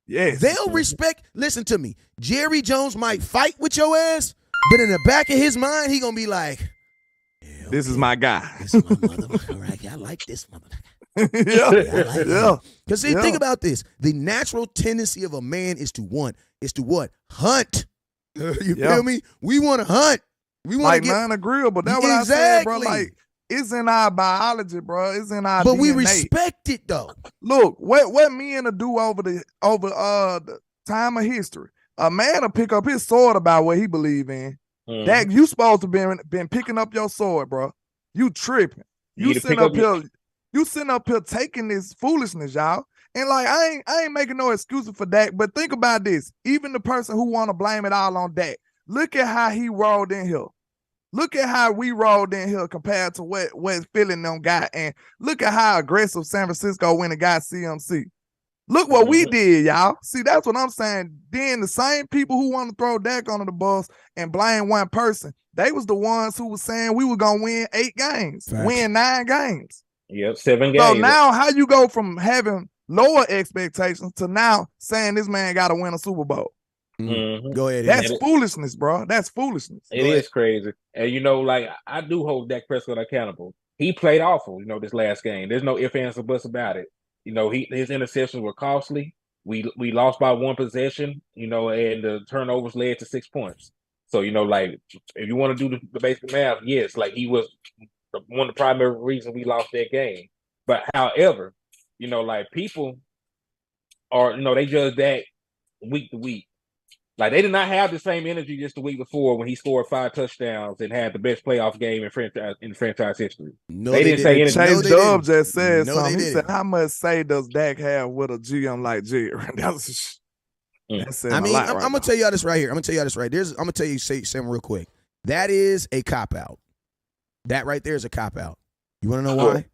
Yes. They'll respect. Listen to me. Jerry Jones might fight with your ass, but in the back of his mind, he gonna be like, this is my guy. This is my motherfucker right here. I like this motherfucker. Yeah. Because think about this. The natural tendency of a man is to what? Hunt. You feel me? We want to hunt. We want to get non-agreeable. That's what I said, bro. Like, it's in our biology, bro. It's in our But DNA. We respect it, though. Look, what men will do over the time of history. A man will pick up his sword about what he believe in. Dak, you supposed to been picking up your sword, bro. You tripping. You sitting up here taking this foolishness, y'all. And like, I ain't making no excuses for Dak, but think about this. Even the person who want to blame it all on Dak, look at how he rolled in here. Look at how we rolled in here compared to what Philly them got. And look at how aggressive San Francisco went and got CMC. Look what we did, y'all. See, that's what I'm saying. Then the same people who want to throw Dak under the bus and blame one person, they was the ones who was saying we were going to win 8 games, win 9 games. Yep, 7 games. So now how you go from having lower expectations to now saying this man got to win a Super Bowl? Mm-hmm. Go ahead. That's foolishness, bro. That's foolishness. It is crazy. And, like, I do hold Dak Prescott accountable. He played awful, this last game. There's no ifs, ands, or buts about it. His interceptions were costly. We lost by 1 possession, and the turnovers led to 6 points. So, like, if you want to do the basic math, yes, like, he was one of the primary reasons we lost that game. But however, like, people are, they judge that week to week. Like, they did not have the same energy just the week before when he scored 5 touchdowns and had the best playoff game in franchise history. No, they didn't say anything. Chase Dub just said something. He said, "How much say does Dak have with a GM like Jerry?" I'm gonna tell y'all this right here. I'm gonna tell you something real quick. That is a cop out. That right there is a cop out. You want to know why?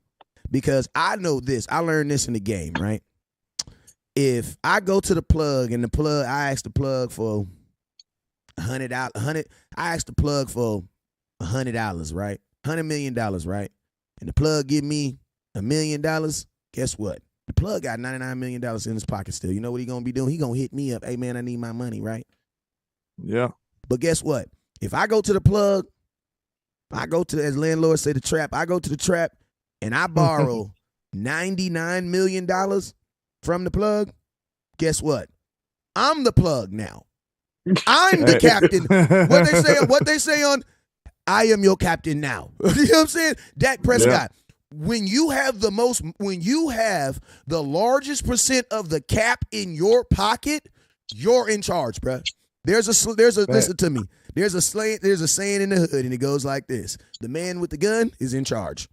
Because I know this. I learned this in the game, right? If I go to the plug and I ask the plug for $100, I ask the plug for $100, right? $100 million, right? And the plug give me $1 million. Guess what? The plug got $99 million in his pocket still. You know what he gonna be doing? He gonna hit me up. Hey man, I need my money, right? Yeah. But guess what? If I go to the plug, as Landlord say, the trap. I go to the trap and I borrow $99 million from the plug. Guess what? I'm the plug now. I'm the captain. What they say on I am your captain now. You know what I'm saying? Dak Prescott. Yeah. When you have the largest percent of the cap in your pocket, you're in charge, bro. Listen to me. There's a saying in the hood, and it goes like this: the man with the gun is in charge.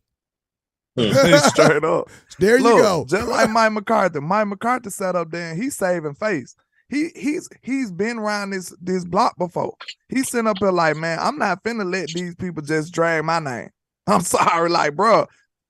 Straight up. There you go. Just like Mike McCarthy. Mike McCarthy sat up there and he's saving face. He's been around this block before. He's sitting up here like, man, I'm not finna let these people just drag my name. I'm sorry, like, bro.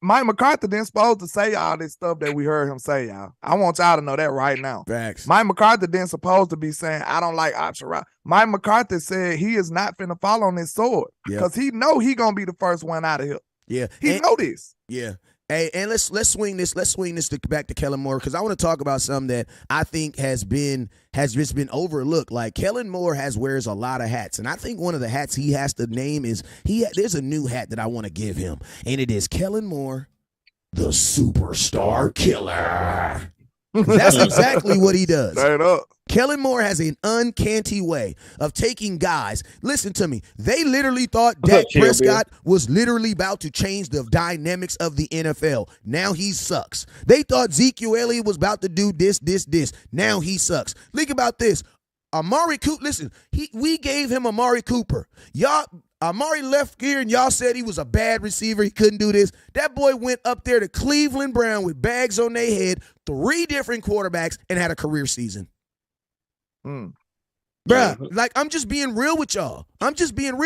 Mike McCarthy didn't supposed to say all this stuff that we heard him say, y'all. I want y'all to know that right now. Facts. Mike McCarthy didn't supposed to be saying, I don't like option route. Mike McCarthy said he is not finna fall on his sword because he know he gonna be the first one out of here. Yeah, he know this. Yeah. Hey, and let's swing this back to Kellen Moore, because I want to talk about something that I think has just been overlooked. Like, Kellen Moore wears a lot of hats, and I think one of the hats he has to name is there's a new hat that I want to give him, and it is Kellen Moore, the Superstar Killer. That's exactly what he does. Straight up. Kellen Moore has an uncanny way of taking guys. Listen to me. They literally thought Dak Prescott was literally about to change the dynamics of the NFL. Now he sucks. They thought Ezekiel Elliott was about to do this. Now he sucks. Think about this. Amari Cooper. Listen, we gave him Amari Cooper. Amari left here and y'all said he was a bad receiver. He couldn't do this. That boy went up there to Cleveland Brown with bags on their head, 3 different quarterbacks, and had a career season. Bruh, like, I'm just being real with y'all. I'm just being all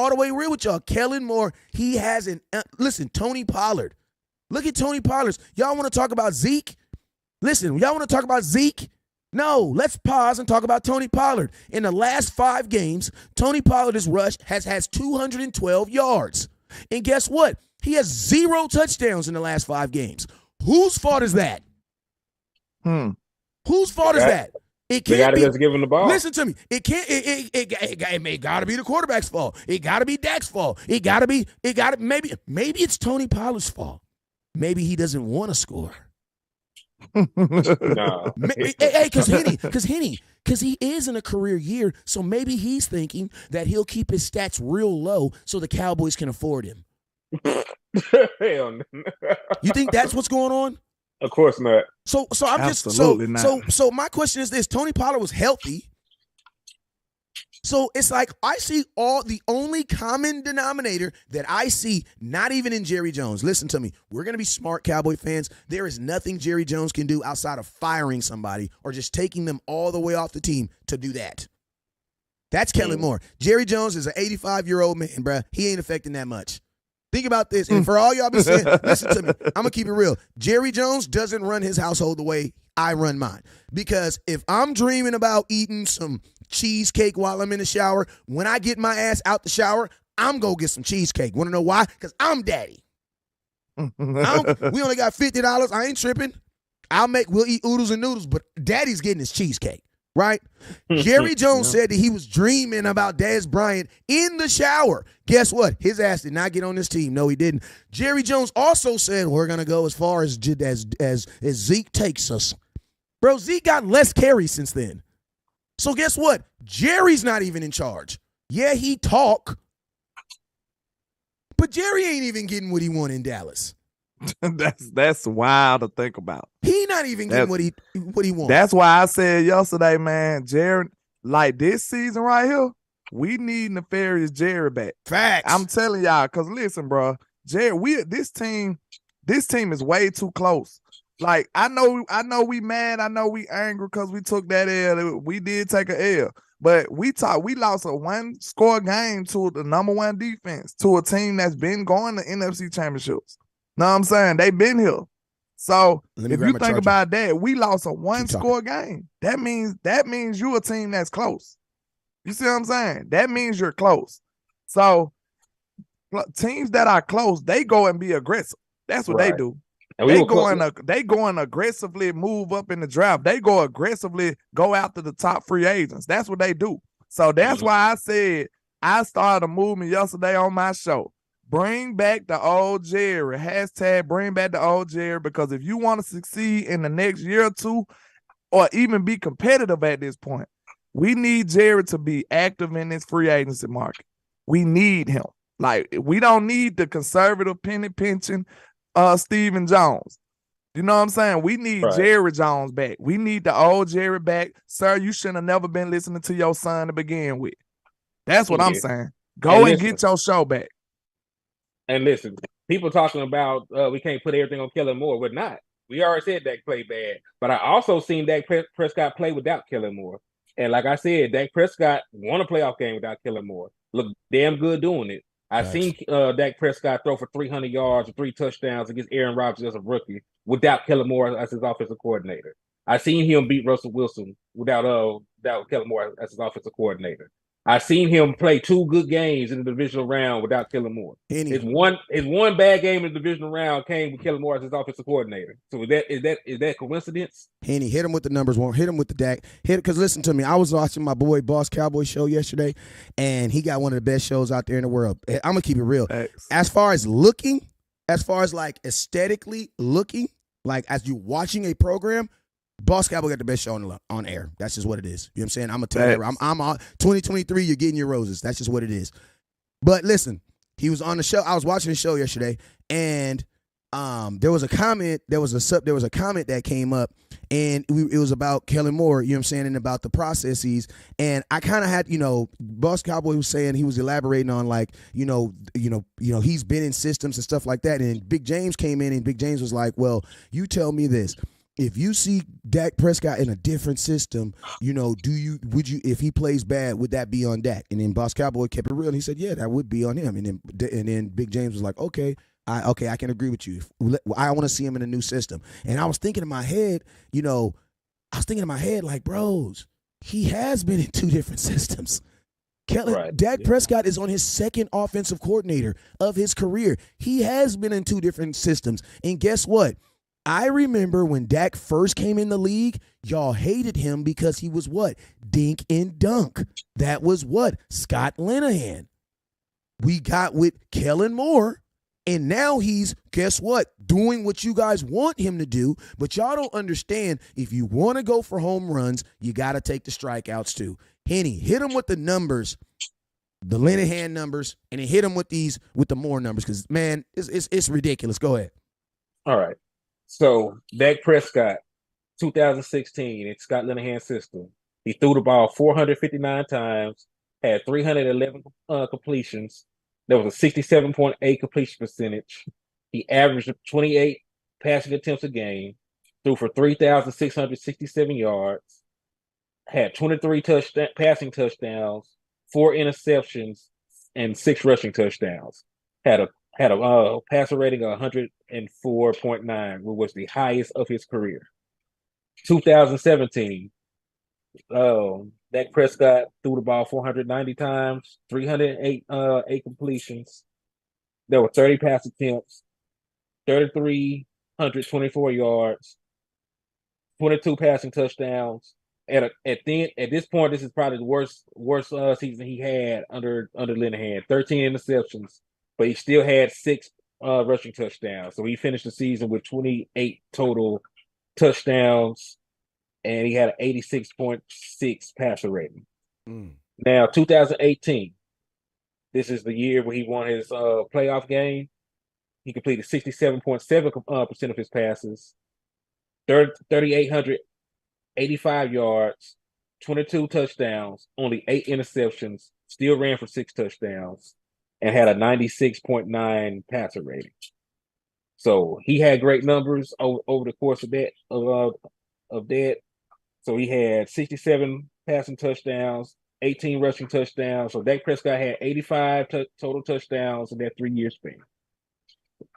the way real with y'all. Kellen Moore, he has listen, Tony Pollard. Look at Tony Pollard. Y'all want to talk about Zeke? Listen, y'all want to talk about Zeke? No, let's pause and talk about Tony Pollard. In the last 5 games, Tony Pollard has 212 yards. And guess what? He has 0 touchdowns in the last 5 games. Whose fault is that? Whose fault is that? It can't be. Just give him the ball. Listen to me. It can't. It gotta be the quarterback's fault. It gotta be Dak's fault. Maybe it's Tony Pollard's fault. Maybe he doesn't want to score. No. Because he is in a career year, so maybe he's thinking that he'll keep his stats real low so the Cowboys can afford him. Hell no. You think that's what's going on? Of course not. So I'm Absolutely just not. So my question is this: Tony Pollard was healthy. So it's like I see the only common denominator that I see, not even in Jerry Jones. Listen to me. We're going to be smart Cowboy fans. There is nothing Jerry Jones can do outside of firing somebody or just taking them all the way off the team to do that. That's Kellen Moore. Jerry Jones is an 85-year-old man, bruh. He ain't affecting that much. Think about this. And for all y'all be saying, listen to me. I'm going to keep it real. Jerry Jones doesn't run his household the way I run mine. Because if I'm dreaming about eating some cheesecake while I'm in the shower, when I get my ass out the shower, I'm going to get some cheesecake. Want to know why? Because I'm daddy. We only got $50. I ain't tripping. We'll eat oodles and noodles, but daddy's getting his cheesecake. Right? Jerry Jones said that he was dreaming about Dez Bryant in the shower. Guess what? His ass did not get on this team. No, he didn't. Jerry Jones also said we're going to go as far as Zeke takes us. Bro, Zeke got less carries since then. So guess what? Jerry's not even in charge. Yeah, he talk. But Jerry ain't even getting what he want in Dallas. That's wild to think about. He not even getting what he wants. That's why I said yesterday, man, Jerry, like this season right here, we need nefarious Jerry back. Facts. I'm telling y'all, because listen, bro, Jerry, this team is way too close. Like, I know we mad, I know we angry because we took that L. We did take an L. But we lost a 1-score game to the number 1 defense, to a team that's been going to NFC championships. Know what I'm saying? They've been here. So if you think about that, we lost a 1-score game. That means you're a team that's close. You see what I'm saying? That means you're close. So teams that are close, they go and be aggressive. That's what they do. And they go and aggressively move up in the draft. They go aggressively go after the top free agents. That's what they do. So that's why I said I started a movement yesterday on my show. Bring back the old Jerry. # bring back the old Jerry, because if you want to succeed in the next year or two, or even be competitive at this point, we need Jerry to be active in this free agency market. We need him. Like, we don't need the conservative penny pinching Stephen Jones. You know what I'm saying? We need Jerry Jones back. We need the old Jerry back. Sir, you shouldn't have never been listening to your son to begin with. That's what I'm saying. Go and get your show back. And listen, people talking about we can't put everything on Kellen Moore. We're not. We already said Dak played bad. But I also seen Dak Prescott play without Kellen Moore. And like I said, Dak Prescott won a playoff game without Kellen Moore. Look damn good doing it. I seen Dak Prescott throw for 300 yards and 3 touchdowns against Aaron Rodgers as a rookie without Kellen Moore as his offensive coordinator. I seen him beat Russell Wilson without Kellen Moore as his offensive coordinator. I seen him play 2 good games in the divisional round without Kellen Moore. His one bad game in the divisional round came with Kellen Moore as his offensive coordinator. So is that coincidence? Henny, hit him with the numbers. Hit him with the Dak. Because listen to me, I was watching my boy Boss Cowboy show yesterday, and he got one of the best shows out there in the world. I'm gonna keep it real. Thanks. As far as like aesthetically looking, like as you watching a program, Boss Cowboy got the best show on air. That's just what it is. You know what I'm saying? I'm going to tell you, I'm 2023, you're getting your roses. That's just what it is. But listen, he was on the show. I was watching the show yesterday, and there was a comment that came up, and it was about Kellen Moore, you know what I'm saying, and about the processes. And I kind of had, Boss Cowboy was saying, he was elaborating on, like, he's been in systems and stuff like that. And Big James came in, and Big James was like, well, you tell me this. If you see Dak Prescott in a different system, would you, if he plays bad, would that be on Dak? And then Boss Cowboy kept it real, and he said, yeah, that would be on him. And then Big James was like, okay, I can agree with you. I want to see him in a new system. And I was thinking in my head, like, bros, he has been in 2 different systems. Dak Prescott is on his 2nd offensive coordinator of his career. He has been in 2 different systems. And guess what? I remember when Dak first came in the league, y'all hated him because he was what? Dink and dunk. That was what? Scott Linehan. We got with Kellen Moore, and now he's, guess what? Doing what you guys want him to do, but y'all don't understand. If you want to go for home runs, you got to take the strikeouts too. Henny, hit him with the numbers, the Linehan numbers, and then hit him with the Moore numbers, because, man, it's ridiculous. Go ahead. All right. So, Dak Prescott, 2016, in Scott Linehan's system, he threw the ball 459 times, had 311 completions. There was a 67.8 completion percentage. He averaged 28 passing attempts a game, threw for 3,667 yards, had 23 passing touchdowns, 4 interceptions, and 6 rushing touchdowns. Had had a passer rating of 104.9, which was the highest of his career. 2017, Dak Prescott threw the ball 490 times, 308 eight completions. There were 30 pass attempts, 3,324 yards, 22 passing touchdowns. At this point, this is probably the worst season he had under Linehan. 13 interceptions, but he still had 6 rushing touchdowns. So he finished the season with 28 total touchdowns, and he had an 86.6 passer rating. Now, 2018, this is the year where he won his playoff game. He completed 67.7% of his passes, 3,885 yards, 22 touchdowns, only 8 interceptions, still ran for 6 touchdowns, and had a 96.9 passer rating. So he had great numbers over the course of that. So he had 67 passing touchdowns, 18 rushing touchdowns. So Dak Prescott had 85 total touchdowns in that 3-year span.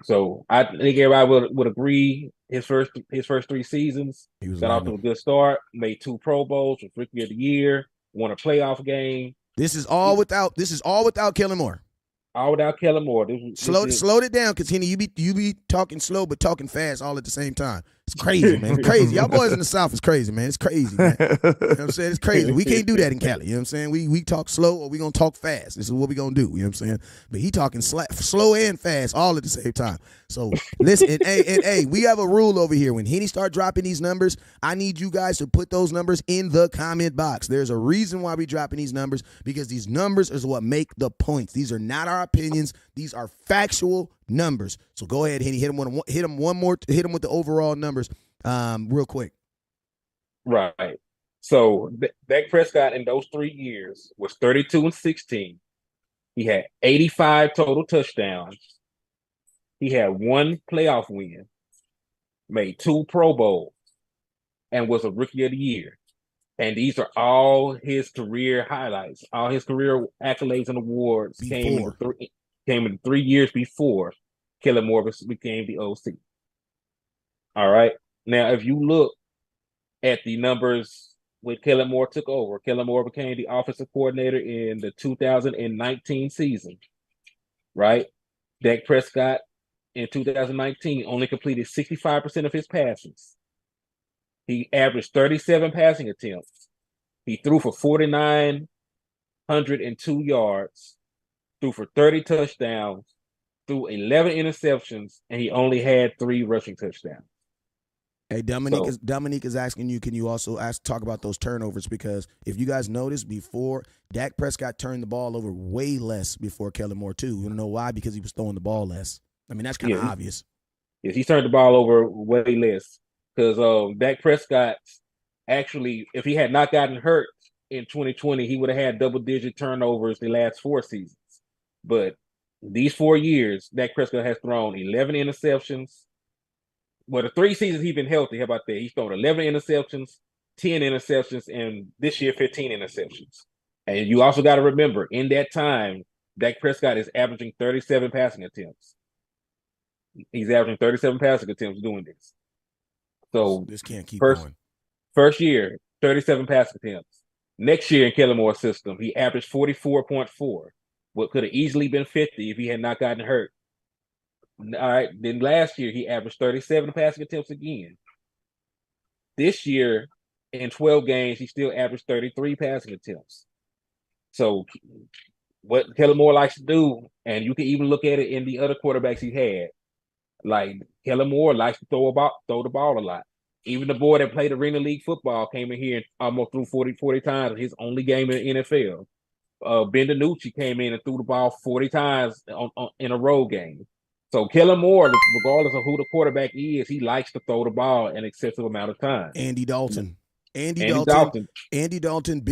So I think everybody would agree his first 3 seasons got off to a good start, made 2 Pro Bowls, was Rookie of the Year, won a playoff game. This is all without Kellen Moore. All without Kellen Moore. Slowed it down, because Henny, you be talking slow but talking fast all at the same time. It's crazy, man. It's crazy. Y'all boys in the South is crazy, man. It's crazy, man. You know what I'm saying? It's crazy. We can't do that in Cali. You know what I'm saying? We talk slow or we gonna talk fast. This is what we gonna do. You know what I'm saying? But he talking slow and fast all at the same time. So listen, and hey, we have a rule over here. When Henny start dropping these numbers, I need you guys to put those numbers in the comment box. There's a reason why we dropping these numbers, because these numbers is what make the points. These are not our opinions. These are factual numbers. So go ahead, Henny, hit him with the overall numbers, real quick. Right. So Dak Prescott in those 3 years was 32-16. He had 85 total touchdowns. He had 1 playoff win, made 2 Pro Bowls, and was a Rookie of the Year. And these are all his career highlights. All his career accolades and awards came in 3 years before Kellen Moore became the OC. All right. Now, if you look at the numbers when Kellen Moore took over, Kellen Moore became the offensive coordinator in the 2019 season, right? Dak Prescott in 2019 only completed 65% of his passes. He averaged 37 passing attempts. He threw for 4,902 yards, threw for 30 touchdowns, threw 11 interceptions, and he only had 3 rushing touchdowns. Hey, Dominique is asking you, can you also talk about those turnovers? Because if you guys notice, before, Dak Prescott turned the ball over way less before Kellen Moore, too. You want to know why? Because he was throwing the ball less. I mean, that's kind of obvious. Yes, he turned the ball over way less. Because Dak Prescott, actually, if he had not gotten hurt in 2020, he would have had double-digit turnovers the last 4 seasons. But these 4 years, Dak Prescott has thrown 11 interceptions. Well, the 3 seasons he's been healthy, how about that? He's thrown 11 interceptions, 10 interceptions, and this year 15 interceptions. And you also got to remember, in that time, Dak Prescott is averaging 37 passing attempts. He's averaging 37 passing attempts doing this. So this can't keep going. First year, 37 passing attempts. Next year in Kellen Moore's system, he averaged 44.4. What could have easily been 50 if he had not gotten hurt. All right. Then last year, he averaged 37 passing attempts again. This year, in 12 games, he still averaged 33 passing attempts. So what Kellen Moore likes to do, and you can even look at it in the other quarterbacks he had, like Kellen Moore likes to throw the ball a lot. Even the boy that played Arena League football came in here and almost threw 40 times in his only game in the NFL. Ben DiNucci came in and threw the ball 40 times in a road game. So Kellen Moore, regardless of who the quarterback is, he likes to throw the ball an excessive amount of time. Andy Dalton, Ben DiNucci, Andy Dalton,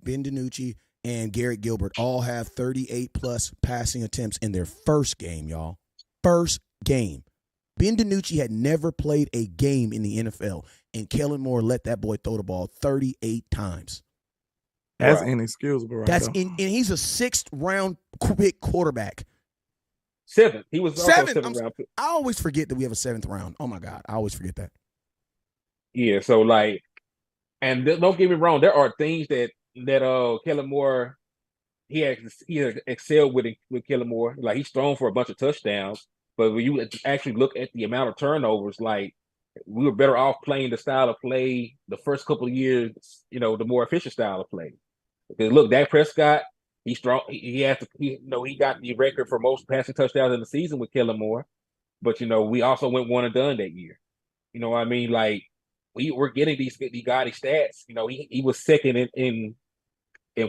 Ben DiNucci, and Garrett Gilbert all have 38-plus passing attempts in their first game, y'all. First game. Ben DiNucci had never played a game in the NFL, and Kellen Moore let that boy throw the ball 38 times. That's inexcusable right That's there. and he's a 6th round pick quarterback. 7th. He was also 7th round pick. I always forget that we have a 7th round. Oh my God, I always forget that. Yeah, so like, and don't get me wrong, there are things that Kellen Moore he has excelled with Kellen Moore. Like he's thrown for a bunch of touchdowns, but when you actually look at the amount of turnovers, like we were better off playing the style of play the first couple of years, the more efficient style of play. Because look, Dak Prescott, he's strong. He got the record for most passing touchdowns in the season with Kellen Moore, but we also went one and done that year. You know what I mean? Like we were getting these gaudy stats. He was second in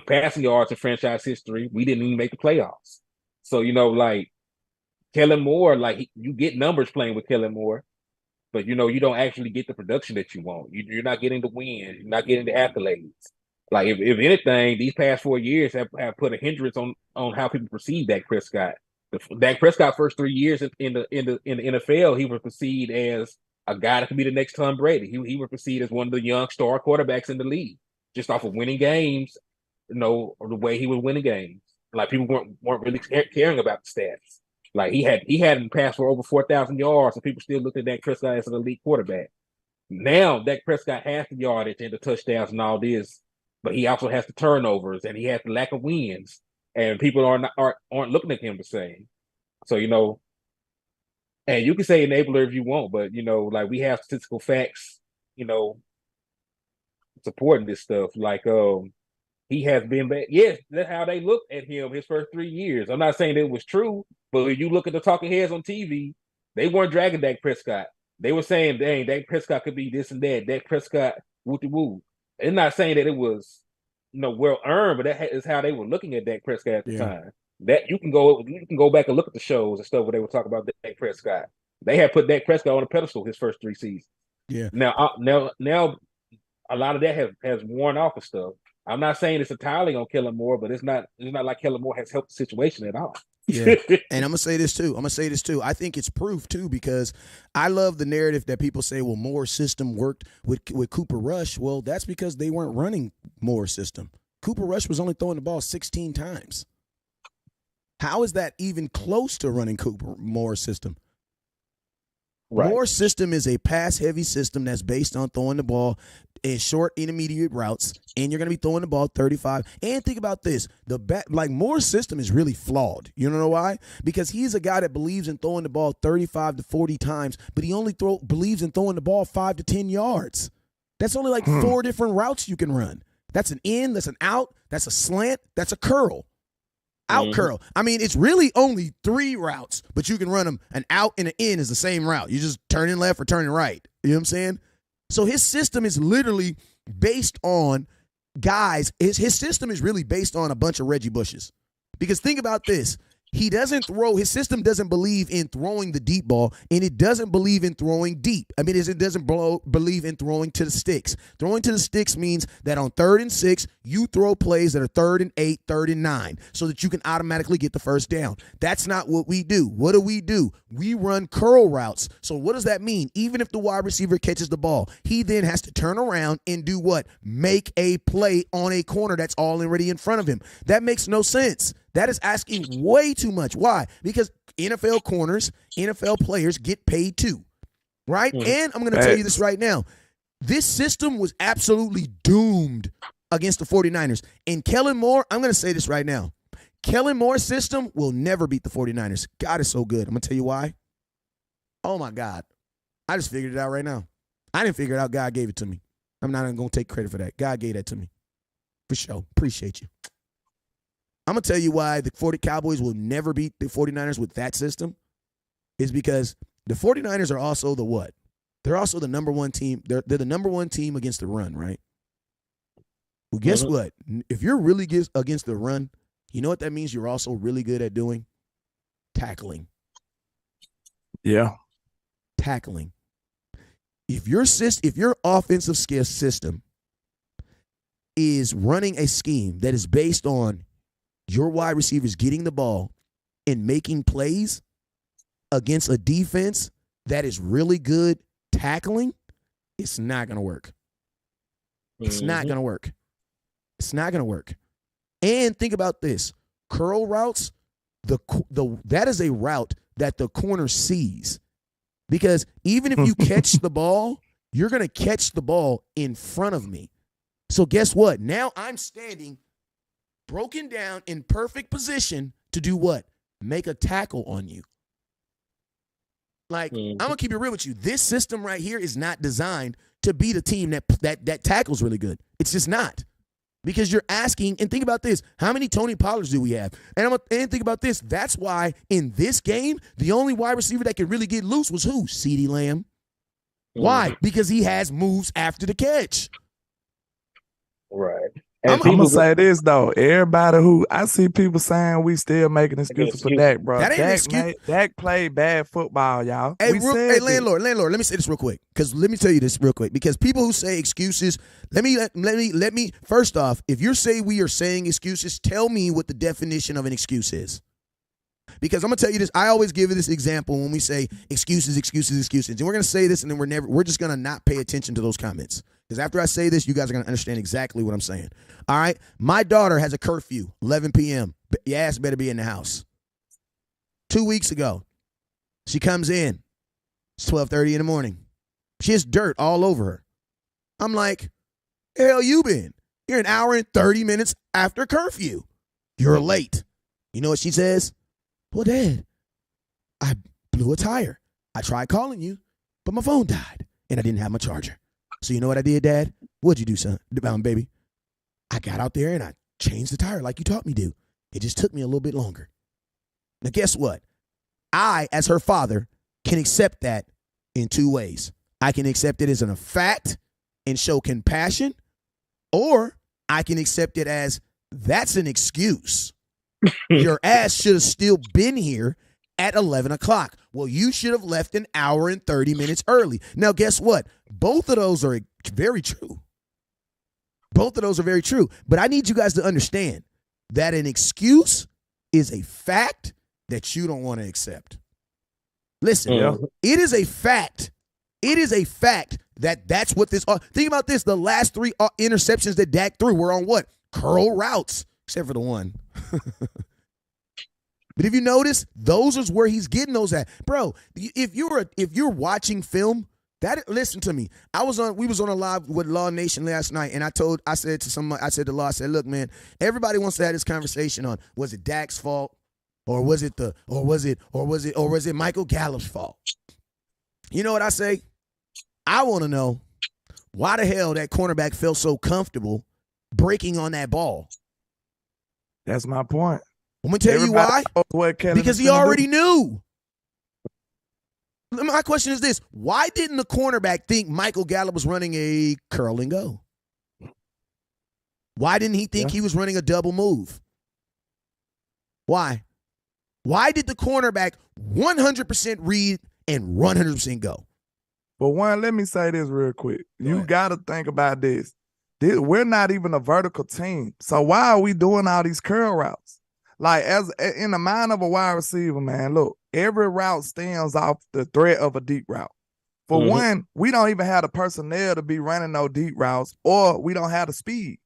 passing yards in franchise history. We didn't even make the playoffs. So like Kellen Moore, like you get numbers playing with Kellen Moore, but you don't actually get the production that you want. You're not getting the win. You're not getting the accolades. Like if anything, these past 4 years have put a hindrance on how people perceive Dak Prescott. Dak Prescott first 3 years in the NFL, he was perceived as a guy that could be the next Tom Brady. He was perceived as one of the young star quarterbacks in the league, just off of winning games, or the way he was winning games. Like people weren't really caring about the stats. Like he hadn't passed for over 4,000 yards, and people still looked at Dak Prescott as an elite quarterback. Now Dak Prescott has the yardage and the touchdowns and all this, but he also has the turnovers and he has the lack of wins, and people aren't looking at him the same. So and you can say enabler if you want, but like we have statistical facts, supporting this stuff. Like he has been bad. Yes, that's how they looked at him his first 3 years. I'm not saying it was true, but when you look at the talking heads on TV, they weren't dragging Dak Prescott. They were saying, dang, Dak Prescott could be this and that. Dak Prescott, woo-de-woo. They're not saying that it was, well earned, but that is how they were looking at Dak Prescott at the time. That you can go back and look at the shows and stuff where they were talking about Dak Prescott. They had put Dak Prescott on a pedestal his first 3 seasons. Yeah. Now a lot of that has worn off and stuff. I'm not saying it's entirely on Kellen Moore, but it's not like Kellen Moore has helped the situation at all. Yeah. And I'm gonna say this too. I think it's proof too, because I love the narrative that people say, well, Moore's system worked with Cooper Rush. Well, that's because they weren't running Moore's system. Cooper Rush was only throwing the ball 16 times. How is that even close to running Moore's system? Right. Moore's system is a pass-heavy system that's based on throwing the ball in short, intermediate routes, and you're going to be throwing the ball 35. And think about this. Moore's system is really flawed. You know why? Because he's a guy that believes in throwing the ball 35 to 40 times, but he only believes in throwing the ball 5 to 10 yards. That's only like 4 different routes you can run. That's an in, that's an out, that's a slant, that's a curl. Out curl. I mean, it's really only 3 routes, but you can run them. An out and an in is the same route. You just turning left or turning right. You know what I'm saying? So his system is literally based on guys. His system is really based on a bunch of Reggie Bushes. Because think about this. His system doesn't believe in throwing the deep ball, and it doesn't believe in throwing deep. I mean, it doesn't believe in throwing to the sticks. Throwing to the sticks means that on 3rd and 6, you throw plays that are 3rd and 8, 3rd and 9, so that you can automatically get the first down. That's not what we do. What do? We run curl routes. So what does that mean? Even if the wide receiver catches the ball, he then has to turn around and do what? Make a play on a corner that's already in front of him. That makes no sense. That is asking way too much. Why? Because NFL corners, NFL players get paid too, right? And I'm going to tell you this right now. This system was absolutely doomed against the 49ers. And Kellen Moore, I'm going to say this right now. Kellen Moore's system will never beat the 49ers. God is so good. I'm going to tell you why. Oh, my God. I just figured it out right now. I didn't figure it out. God gave it to me. I'm not even going to take credit for that. God gave that to me. For sure. Appreciate you. I'm going to tell you why the Cowboys will never beat the 49ers with that system is because the 49ers are also the what? They're also the number 1 team. They're the number 1 team against the run, right? Well, guess what? If you're really against the run, you know what that means you're also really good at doing? Tackling. Yeah. Tackling. If your offensive skill system is running a scheme that is based on your wide receivers getting the ball and making plays against a defense that is really good tackling, it's not going to work. It's not going to work. It's not going to work. And think about this. Curl routes, that is a route that the corner sees. Because even if you catch the ball, you're going to catch the ball in front of me. So guess what? Now I'm standing broken down in perfect position to do what? Make a tackle on you. Like, I'm going to keep it real with you. This system right here is not designed to beat a team that tackles really good. It's just not. Because you're asking, and think about this, how many Tony Pollards do we have? And think about this, that's why in this game, the only wide receiver that could really get loose was who? CeeDee Lamb. Why? Because he has moves after the catch. Right. I'm going to say this, though. Everybody who I see people saying we still making excuses for Dak, bro. That ain't an excuse. Dak played bad football, y'all. Hey, landlord, let me say this real quick. Because let me tell you this real quick. Because people who say excuses, let me first off, if you're saying we are saying excuses, tell me what the definition of an excuse is. Because I'm going to tell you this, I always give you this example when we say excuses. And we're going to say this and then we're just going to not pay attention to those comments. Because after I say this, you guys are going to understand exactly what I'm saying. All right? My daughter has a curfew, 11 p.m. Your ass better be in the house. 2 weeks ago, she comes in. It's 12:30 in the morning. She has dirt all over her. I'm like, the hell you been? You're an hour and 30 minutes after curfew. You're late. You know what she says? Well, Dad, I blew a tire. I tried calling you, but my phone died, and I didn't have my charger. So you know what I did, Dad? What'd you do, son? Baby? I got out there and I changed the tire like you taught me to. It just took me a little bit longer. Now, guess what? I, as her father, can accept that in two ways. I can accept it as a fact and show compassion, or I can accept it as that's an excuse. Your ass should have still been here at 11 o'clock. Well, you should have left an hour and 30 minutes early. Now, guess what? Both of those are very true. Both of those are very true. But I need you guys to understand that an excuse is a fact that you don't want to accept. Listen, it is a fact. It is a fact that that's what this – think about this. The last three interceptions that Dak threw were on what? Curl routes, except for the one. But if you notice, those is where he's getting those at. Bro, if you're watching film, listen to me. We was on a live with Law Nation last night, and I said to Law, look, man, everybody wants to have this conversation on was it Dak's fault or was it Michael Gallup's fault? You know what I say? I want to know why the hell that cornerback felt so comfortable breaking on that ball. That's my point. I'm going to tell you why. Because he already knew. My question is this. Why didn't the cornerback think Michael Gallup was running a curl and go? Why didn't he think he was running a double move? Why? Why did the cornerback 100% read and 100% go? Well, let me say this real quick. You got to think about this. We're not even a vertical team. So why are we doing all these curl routes? Like, as in the mind of a wide receiver, man, look, every route stems off the threat of a deep route. For one, we don't even have the personnel to be running no deep routes, or we don't have the speed.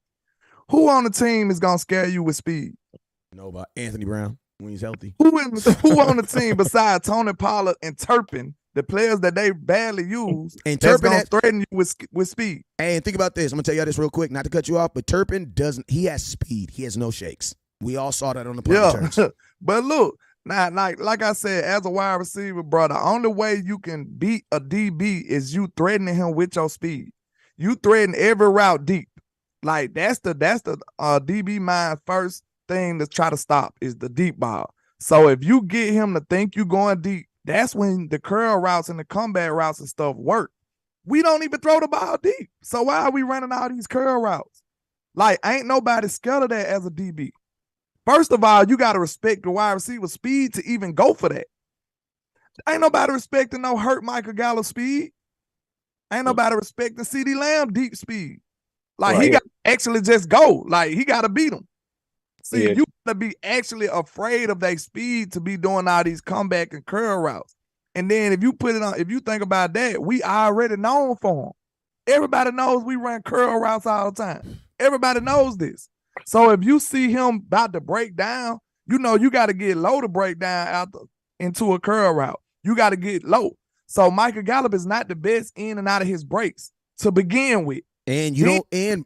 Who on the team is going to scare you with speed? Nobody. Anthony Brown, when he's healthy. Who on the team besides Tony Pollard and Turpin, the players that they badly use, and that's going to threaten you with speed? Hey, and think about this. I'm going to tell you this real quick, not to cut you off, but Turpin he has speed. He has no shakes. We all saw that on the punt returns. But look, now, like I said, as a wide receiver, bro, the only way you can beat a DB is you threatening him with your speed. You threaten every route deep. Like, that's the DB mind first thing to try to stop is the deep ball. So if you get him to think you going deep, that's when the curl routes and the comeback routes and stuff work. We don't even throw the ball deep. So why are we running all these curl routes? Like, ain't nobody scared of that as a DB. First of all, you got to respect the wide receiver speed to even go for that. Ain't nobody respecting no hurt Michael Gallup speed. Ain't nobody respecting CeeDee Lamb deep speed. Like, he got to actually just go. Like, he got to beat him. See, you got to be actually afraid of their speed to be doing all these comeback and curl routes. And then if you think about that, we already known for them. Everybody knows we run curl routes all the time. Everybody knows this. So if you see him about to break down, you know you got to get low to break down into a curl route. You got to get low. So Michael Gallup is not the best in and out of his breaks to begin with. And you don't. And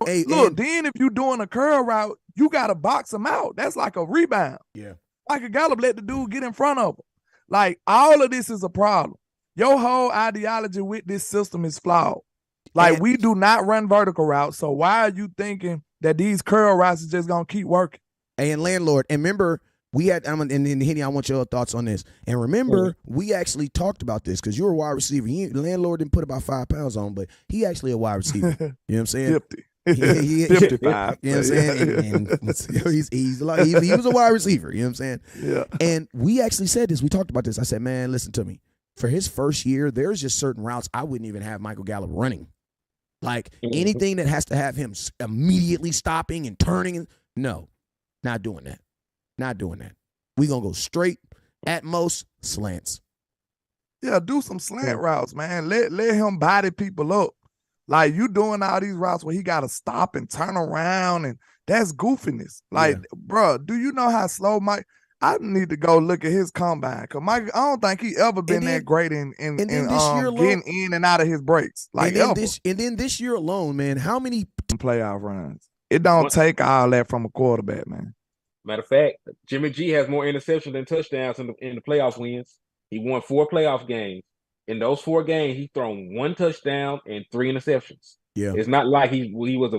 then if you're doing a curl route, you got to box him out. That's like a rebound. Yeah. Michael Gallup let the dude get in front of him. Like, all of this is a problem. Your whole ideology with this system is flawed. Like, we do not run vertical routes, so why are you thinking that these curl routes is just going to keep working? And Landlord, and remember, we had, and Henny, I want your thoughts on this. And remember, we actually talked about this because you're a wide receiver. Landlord didn't put about 5 pounds on, but he actually a wide receiver. You know what I'm saying? 50. 55. You know what I'm saying? And he was a wide receiver. You know what I'm saying? Yeah. And we actually said this. We talked about this. I said, man, listen to me. For his first year, there's just certain routes I wouldn't even have Michael Gallup running. Like anything that has to have him immediately stopping and turning. No, not doing that. Not doing that. We're going to go straight, at most, slants. Yeah, do some slant routes, man. Let him body people up. Like, you doing all these routes where he got to stop and turn around, and that's goofiness. Like, bro, do you know how slow Mike? I need to go look at his combine because Mike, I don't think he ever been that great in getting in and out of his breaks. Like, and then this year alone, man, how many playoff runs? It don't take all that from a quarterback, man. Matter of fact, Jimmy G has more interceptions than touchdowns in the playoff wins. He won 4 playoff games. In those 4 games, he's thrown 1 touchdown and 3 interceptions. Yeah, it's not like he was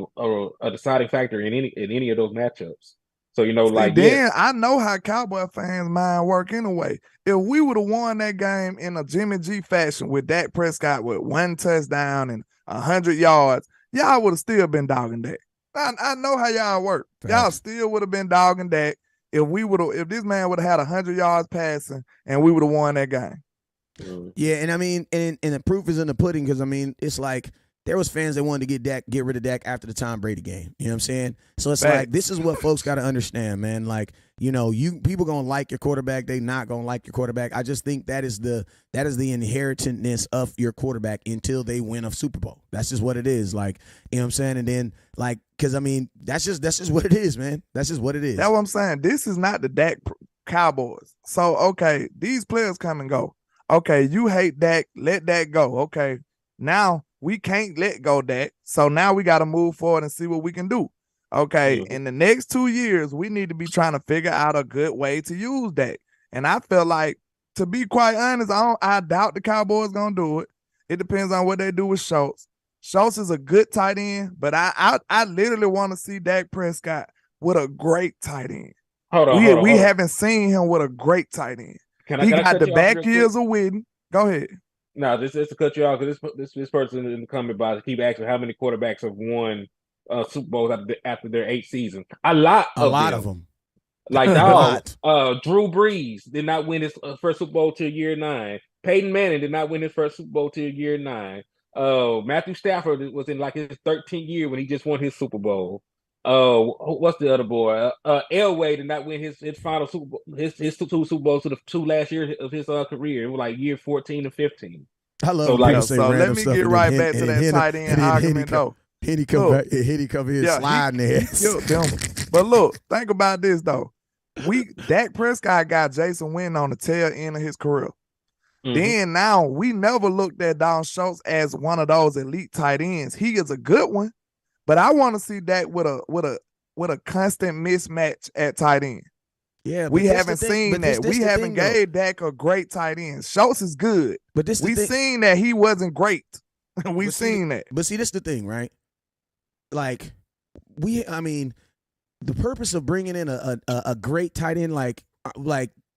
a deciding factor in any of those matchups. So, you know, I know how Cowboy fans' mind work anyway. If we would have won that game in a Jimmy G fashion with Dak Prescott with 1 touchdown and 100 yards, y'all would have still been dogging Dak. I know how y'all work. Y'all still would have been dogging Dak if this man would have had 100 yards passing and we would have won that game. Yeah, and I mean, and the proof is in the pudding because, I mean, it's like there was fans that wanted to get rid of Dak after the Tom Brady game. You know what I'm saying? So it's like, this is what folks got to understand, man. Like, you know, people going to like your quarterback. They not going to like your quarterback. I just think that is the inheritance of your quarterback until they win a Super Bowl. That's just what it is. Like, you know what I'm saying? And then, like, because, I mean, that's just what it is, man. That's just what it is. That's what I'm saying. This is not the Dak Cowboys. So, okay, these players come and go. Okay, you hate Dak. Let Dak go. Okay, now we can't let go Dak. So now we got to move forward and see what we can do. Okay, in the next 2 years, we need to be trying to figure out a good way to use Dak. And I feel like, to be quite honest, I doubt the Cowboys going to do it. It depends on what they do with Schultz. Schultz is a good tight end, but I literally want to see Dak Prescott with a great tight end. We haven't seen him with a great tight end. He got the back years of Witten. Go ahead. No, this is to cut you off because this person in the comment box keep asking how many quarterbacks have won Super Bowls after their 8th season. A lot of them. Like Drew Brees did not win his first Super Bowl till year 9. Peyton Manning did not win his first Super Bowl till year 9. Matthew Stafford was in like his 13th year when he just won his Super Bowl. What's the other boy? Elway did not win his final Super Bowl, his 2 Super Bowls to the 2 last years of his career. It was like year 14 and 15. I love let me get right back to that tight end argument though. Henny come here sliding there. But look, think about this though. Dak Prescott got Jason Witten on the tail end of his career. Mm-hmm. Then now we never looked at Dalton Schultz as one of those elite tight ends. He is a good one. But I want to see Dak with a constant mismatch at tight end. Yeah, we haven't seen that. We haven't gave Dak a great tight end. Schultz is good, but we seen that he wasn't great. We've seen that. But see, this is the thing, right? Like the purpose of bringing in a great tight end like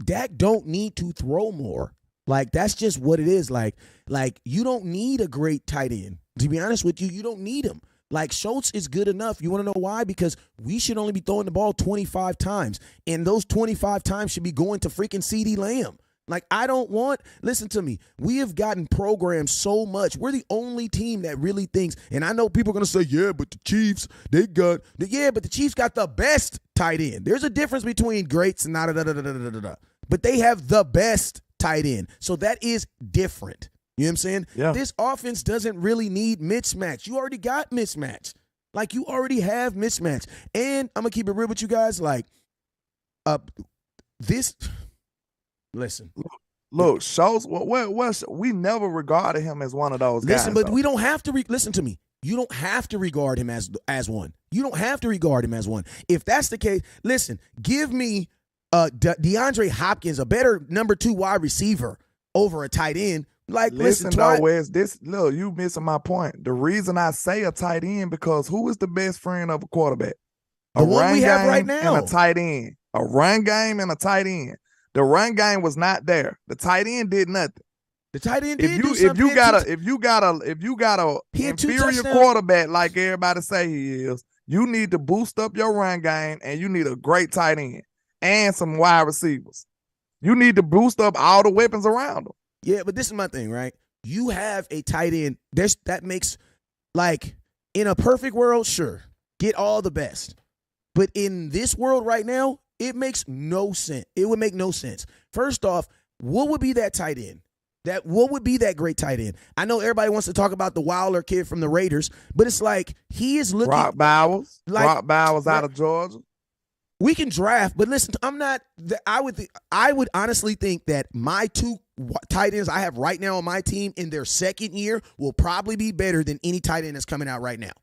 Dak don't need to throw more. Like that's just what it is. Like you don't need a great tight end. To be honest with you, you don't need him. Like, Schultz is good enough. You want to know why? Because we should only be throwing the ball 25 times. And those 25 times should be going to freaking CeeDee Lamb. Like, listen to me. We have gotten programmed so much. We're the only team that really thinks, and I know people are going to say, yeah, but the Chiefs, but the Chiefs got the best tight end. There's a difference between greats and but they have the best tight end. So that is different. You know what I'm saying? Yeah. This offense doesn't really need mismatch. You already got mismatch. Like, you already have mismatch. And I'm going to keep it real with you guys. Like, listen. Look, Schultz, we never regarded him as one of those guys. Listen, but we don't have to listen to me. You don't have to regard him as one. You don't have to regard him as one. If that's the case, listen, give me DeAndre Hopkins, a better number 2 wide receiver over a tight end. Like, listen, Wes, look, you missing my point. The reason I say a tight end, because who is the best friend of a quarterback? The one we have right now. And a tight end. A run game and a tight end. The run game was not there. The tight end did nothing. The tight end did do if something. you got a inferior quarterback like everybody say he is, you need to boost up your run game, and you need a great tight end and some wide receivers. You need to boost up all the weapons around them. Yeah, but this is my thing, right? You have a tight end. That makes, like, in a perfect world, sure, get all the best. But in this world right now, it makes no sense. It would make no sense. First off, what would be that tight end? What would be that great tight end? I know everybody wants to talk about the Wilder kid from the Raiders, but it's like he is looking. Brock Bowers out of Georgia. We can draft, but listen, I'm not. I would honestly think that my 2 tight ends I have right now on my team in their second year will probably be better than any tight end that's coming out right now.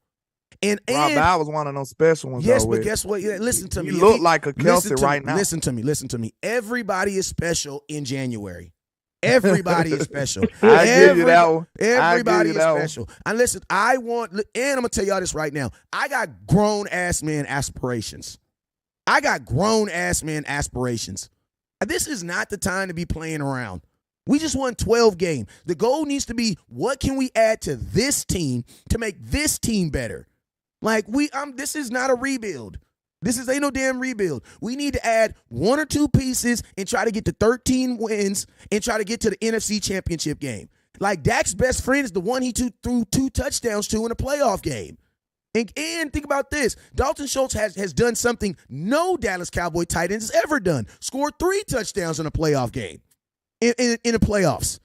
And Bowers one of those special ones. Yes, but guess what? Yeah, listen to me. You look like a Kelsey right now. Listen to me. Everybody is special in January. Everybody is special. I give you that one. Everybody is special. And listen, and I'm going to tell y'all this right now. I got grown-ass man aspirations. This is not the time to be playing around. We just won 12 games. The goal needs to be, what can we add to this team to make this team better? Like, this is not a rebuild. Ain't no damn rebuild. We need to add 1 or 2 pieces and try to get to 13 wins and try to get to the NFC Championship game. Like, Dak's best friend is the one he threw 2 touchdowns to in a playoff game. And think about this. Dalton Schultz has done something no Dallas Cowboy tight end has ever done. Scored 3 touchdowns in a playoff game. In the playoffs.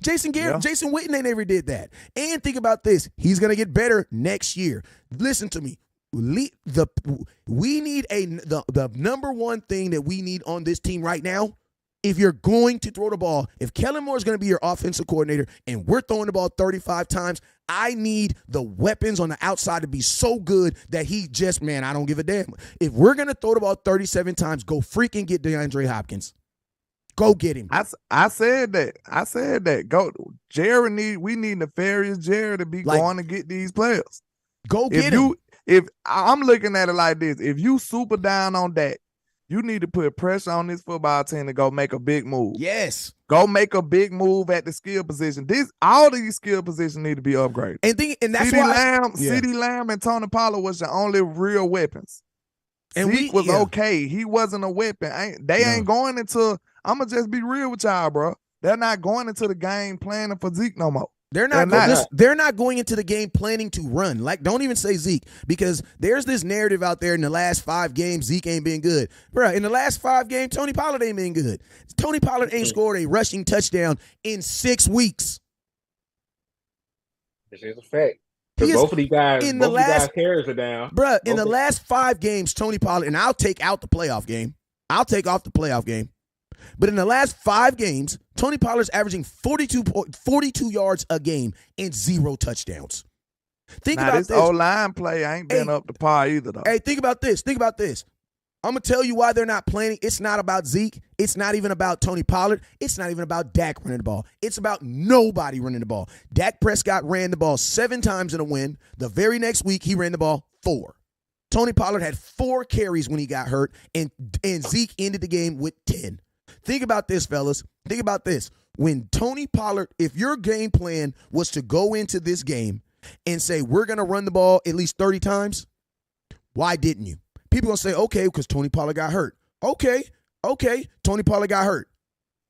Jason Witten ain't never did that. And think about this. He's going to get better next year. Listen to me. We need the number one thing that we need on this team right now. If you're going to throw the ball, if Kellen Moore is going to be your offensive coordinator and we're throwing the ball 35 times, I need the weapons on the outside to be so good that I don't give a damn. If we're going to throw the ball 37 times, go freaking get DeAndre Hopkins. Go get him. I said that. Go, Jerry. We need nefarious Jerry to be going to get these players. Go get him. If I'm looking at it like this, if you super down on that, you need to put pressure on this football team to go make a big move. Yes. Go make a big move at the skill position. All these skill positions need to be upgraded. And that's why CeeDee Lamb and Tony Pollard was the only real weapons. And Zeke was okay. He wasn't a weapon. Ain't going into. I'm gonna just be real with y'all, bro. They're not going into the game planning for Zeke no more. They're not going into the game planning to run. Like, don't even say Zeke, because there's this narrative out there in the last 5 games Zeke ain't been good. Bro, in the last 5 games, Tony Pollard ain't been good. Tony Pollard ain't scored a rushing touchdown in 6 weeks. This is a fact. Both of these guys carries are down. Bro, in the last 5 games, Tony Pollard, and I'll take out the playoff game. I'll take off the playoff game. But in the last 5 games, Tony Pollard's averaging 42 yards a game and 0 touchdowns. Think about this. O-line play ain't been up to par either, though. Hey, think about this. I'm going to tell you why they're not playing. It's not about Zeke. It's not even about Tony Pollard. It's not even about Dak running the ball. It's about nobody running the ball. Dak Prescott ran the ball 7 times in a win. The very next week, he ran the ball 4. Tony Pollard had 4 carries when he got hurt, and Zeke ended the game with 10. Think about this, fellas. Think about this. When Tony Pollard, if your game plan was to go into this game and say, we're going to run the ball at least 30 times, why didn't you? People going to say, okay, because Tony Pollard got hurt. Okay, Tony Pollard got hurt.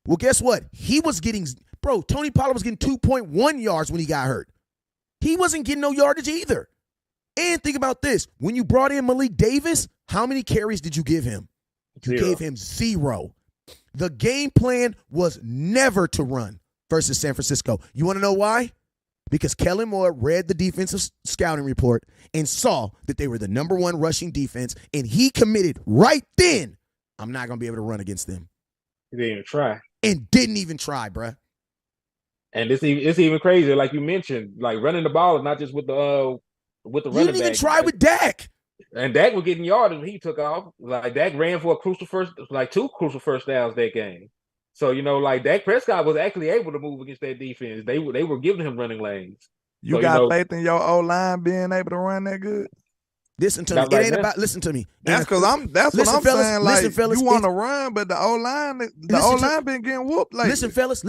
Well, guess what? Tony Pollard was getting 2.1 yards when he got hurt. He wasn't getting no yardage either. And think about this. When you brought in Malik Davis, how many carries did you give him? You gave him 0. The game plan was never to run versus San Francisco. You want to know why? Because Kellen Moore read the defensive scouting report and saw that they were the number 1 rushing defense, and he committed right then, I'm not going to be able to run against them. He didn't even try. And didn't even try, bruh. And it's even crazier, like you mentioned, like running the ball is not just with the running back. You didn't even try with Dak. And Dak was getting yardage when he took off. Like Dak ran for two crucial first downs that game. So, like Dak Prescott was actually able to move against that defense. They were giving him running lanes. You got faith in your O-line being able to run that good? Listen to me. It ain't about. Listen to me. That's what I'm saying. Like, fellas, you want to run, but the O-line been getting whooped. Like, listen, fellas.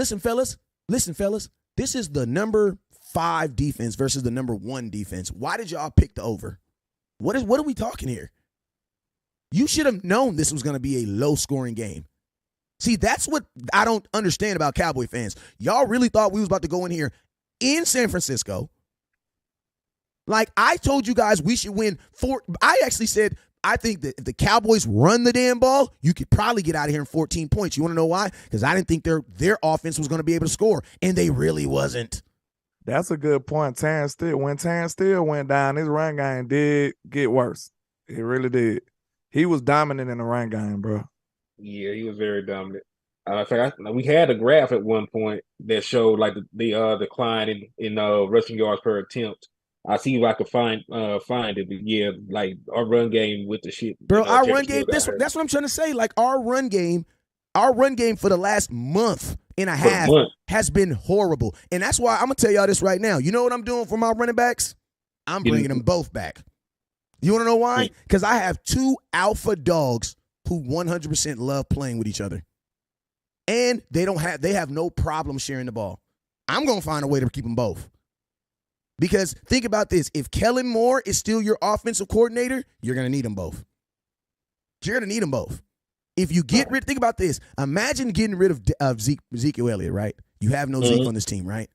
This is the number 5 defense versus the number 1 defense. Why did y'all pick the over? What are we talking here? You should have known this was going to be a low-scoring game. See, that's what I don't understand about Cowboy fans. Y'all really thought we was about to go in here in San Francisco. Like, I told you guys we should win 4. I actually said I think that if the Cowboys run the damn ball, you could probably get out of here in 14 points. You want to know why? Because I didn't think their offense was going to be able to score, and they really wasn't. That's a good point. When Terrence Steele went down, his run game did get worse. It really did. He was dominant in the run game, bro. Yeah, he was very dominant. In fact, we had a graph at one point that showed like the decline in rushing yards per attempt. I see if I could find it. But yeah, like our run game with the shit. Bro, our run game, that's what I'm trying to say. Like our run game for the last month and a half has been horrible. And that's why I'm going to tell y'all this right now. You know what I'm doing for my running backs? I'm bringing them both back. You want to know why? Because I have 2 alpha dogs who 100% love playing with each other. And they have no problem sharing the ball. I'm going to find a way to keep them both. Because think about this. If Kellen Moore is still your offensive coordinator, you're going to need them both. You're going to need them both. If you get rid, think about this. Imagine getting rid of Ezekiel Elliott, right? You have no Zeke on this team, right?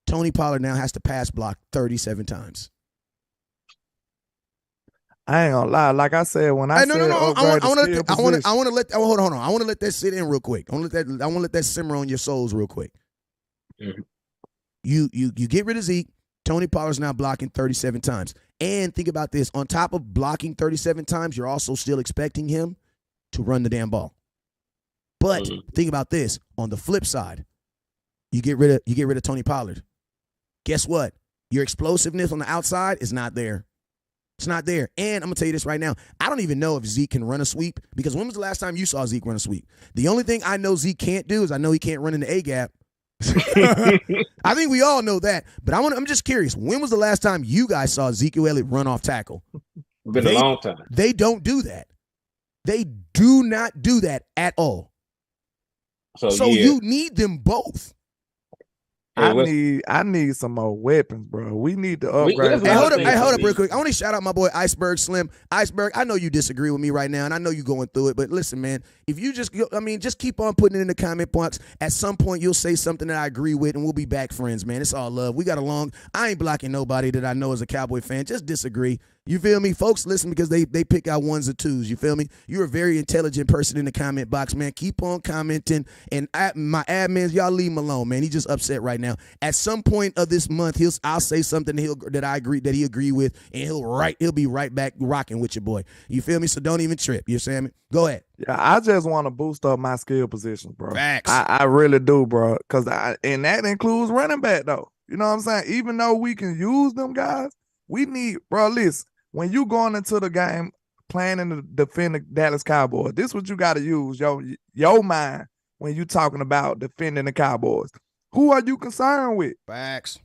Tony Pollard now has to pass block 37 times. I ain't gonna lie. Like I said, when I no. I want to let hold on. I want to let that sit in real quick. I want to let that simmer on your souls real quick. Mm-hmm. You get rid of Zeke. Tony Pollard's now blocking 37 times. And think about this. On top of blocking 37 times, you're also still expecting him to run the damn ball. But think about this. On the flip side, you get rid of Tony Pollard. Guess what? Your explosiveness on the outside is not there. It's not there. And I'm going to tell you this right now. I don't even know if Zeke can run a sweep, because when was the last time you saw Zeke run a sweep? The only thing I know Zeke can't do is I know he can't run in the A-gap. I think we all know that. But I'm just curious. When was the last time you guys saw Ezekiel Elliott run off tackle? It's been a long time. They don't do that. They do not do that at all. So you need them both. I need some more weapons, bro. We need to upgrade. Hold up real quick. I want to shout out my boy Iceberg Slim. Iceberg, I know you disagree with me right now, and I know you're going through it, but listen, man, if you just keep on putting it in the comment box. At some point, you'll say something that I agree with, and we'll be back friends, man. It's all love. We got along. I ain't blocking nobody that I know is a Cowboy fan. Just disagree. You feel me? Folks listen because they pick out ones or twos. You feel me? You're a very intelligent person in the comment box, man. Keep on commenting. And my admins, y'all leave him alone, man. He's just upset right now. At some point of this month, I'll say something that he agree with, and he'll be right back rocking with your boy. You feel me? So don't even trip. You understand me? Go ahead. Yeah, I just want to boost up my skill positions, bro. Facts. I really do, bro. And that includes running back, though. You know what I'm saying? Even though we can use them guys, we need, bro, listen. When you going into the game planning to defend the Dallas Cowboys, this is what you got to use, your mind when you talking about defending the Cowboys. Who are you concerned with? Facts.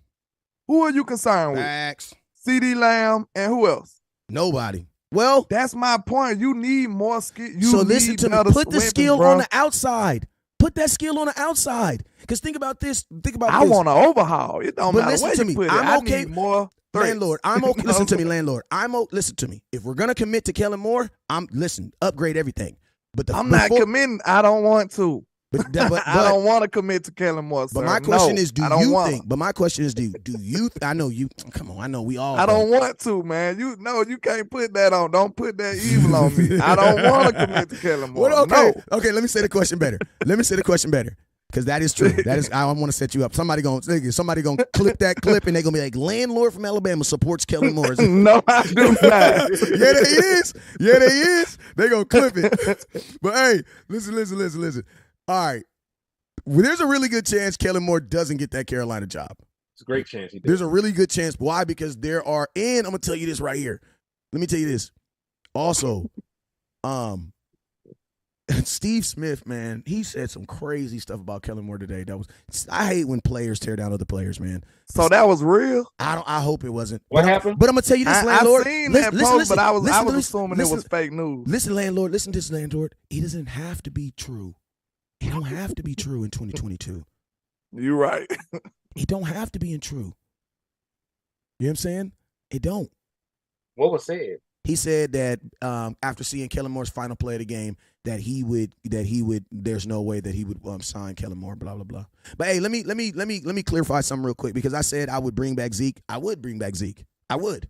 Who are you concerned with? Facts. CeeDee Lamb and who else? Nobody. Well, that's my point. You need more skill. So listen to me. Put the skill on the outside. Put that skill on the outside. Because think about this. I want to overhaul. It don't matter where you put it. I need more. Landlord, I'm okay. Listen to me, Landlord. Listen to me. If we're gonna commit to Kellen Moore, upgrade everything. But I'm not committing. I don't want to. But I don't want to commit to Kellen Moore. Sir. But my question is, do you think? But my question is, do you? I know you. Come on, I know we all. I don't want to, man. You can't put that on. Don't put that evil on me. I don't want to commit to Kellen Moore. Okay, let me say the question better. Because that is true. That is, I want to set you up. Somebody gonna clip that clip, and they're gonna be like, "Landlord from Alabama supports Kellen Moore." No, I do not. Yeah, they is. Yeah, they is. They gonna clip it. But hey, listen. All right, there's a really good chance Kellen Moore doesn't get that Carolina job. It's a great chance he does. There's a really good chance. Why? Because there are, and I'm gonna tell you this right here. Let me tell you this. Also, Steve Smith, man, he said some crazy stuff about Kellen Moore today. I hate when players tear down other players, man. So that was real? I hope it wasn't. What happened? But I'm gonna tell you this, Landlord. I seen that post, but I was assuming it was fake news. Listen, Landlord. Listen to this, Landlord. It doesn't have to be true. It don't have to be true in 2022. You're right. It don't have to be true. You know what I'm saying? It don't. What was said? He said that after seeing Kellen Moore's final play of the game, that he would. There's no way that he would sign Kellen Moore. Blah blah blah. But hey, let me clarify something real quick, because I said I would bring back Zeke. I would bring back Zeke. I would.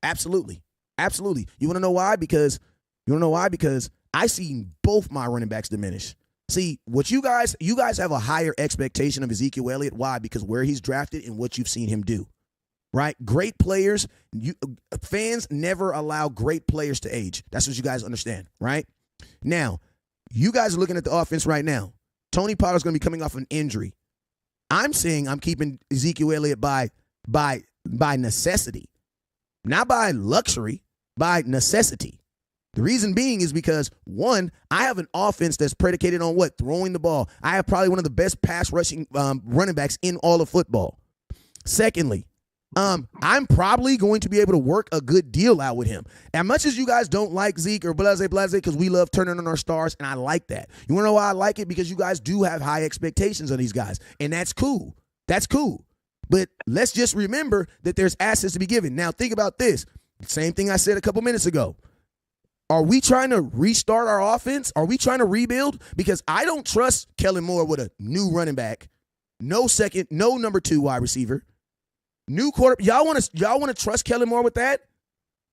Absolutely. You want to know why? Because I seen both my running backs diminish. See, what you guys have a higher expectation of Ezekiel Elliott. Why? Because where he's drafted and what you've seen him do. Right? Great players, fans never allow great players to age. That's what you guys understand, right? Now, you guys are looking at the offense right now. Tony Pollard's going to be coming off an injury. I'm saying I'm keeping Ezekiel Elliott by necessity. Not by luxury, by necessity. The reason being is because, one, I have an offense that's predicated on what? Throwing the ball. I have probably one of the best pass rushing running backs in all of football. Secondly, I'm probably going to be able to work a good deal out with him. As much as you guys don't like Zeke or blase, because we love turning on our stars, and I like that. You want to know why I like it? Because you guys do have high expectations on these guys, and that's cool. That's cool. But let's just remember that there's assets to be given. Now, think about this. Same thing I said a couple minutes ago. Are we trying to restart our offense? Are we trying to rebuild? Because I don't trust Kellen Moore with a new running back, no number 2 wide receiver. New quarter, y'all want to trust Kellen Moore with that?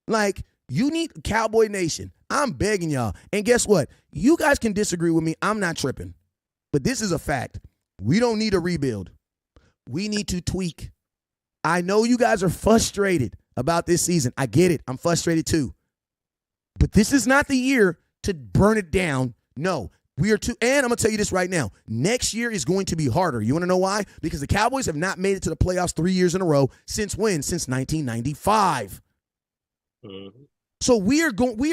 Like, you need Cowboy Nation. I'm begging y'all. And guess what? You guys can disagree with me. I'm not tripping. But this is a fact. We don't need a rebuild. We need to tweak. I know you guys are frustrated about this season. I get it. I'm frustrated too. But this is not the year to burn it down. No. And I'm going to tell you this right now. Next year is going to be harder. You want to know why? Because the Cowboys have not made it to the playoffs 3 years in a row. Since when? Since 1995. Mm-hmm. So we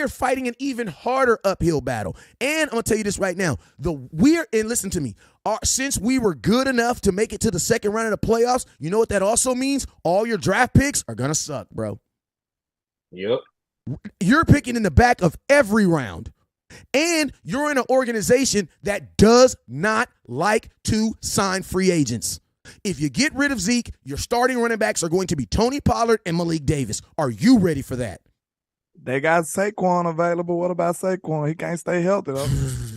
are fighting an even harder uphill battle. And I'm going to tell you this right now. And listen to me. Since we were good enough to make it to the second round of the playoffs, you know what that also means? All your draft picks are going to suck, bro. Yep. You're picking in the back of every round. And you're in an organization that does not like to sign free agents. If you get rid of Zeke, your starting running backs are going to be Tony Pollard and Malik Davis. Are you ready for that? They got Saquon available. What about Saquon? He can't stay healthy, though.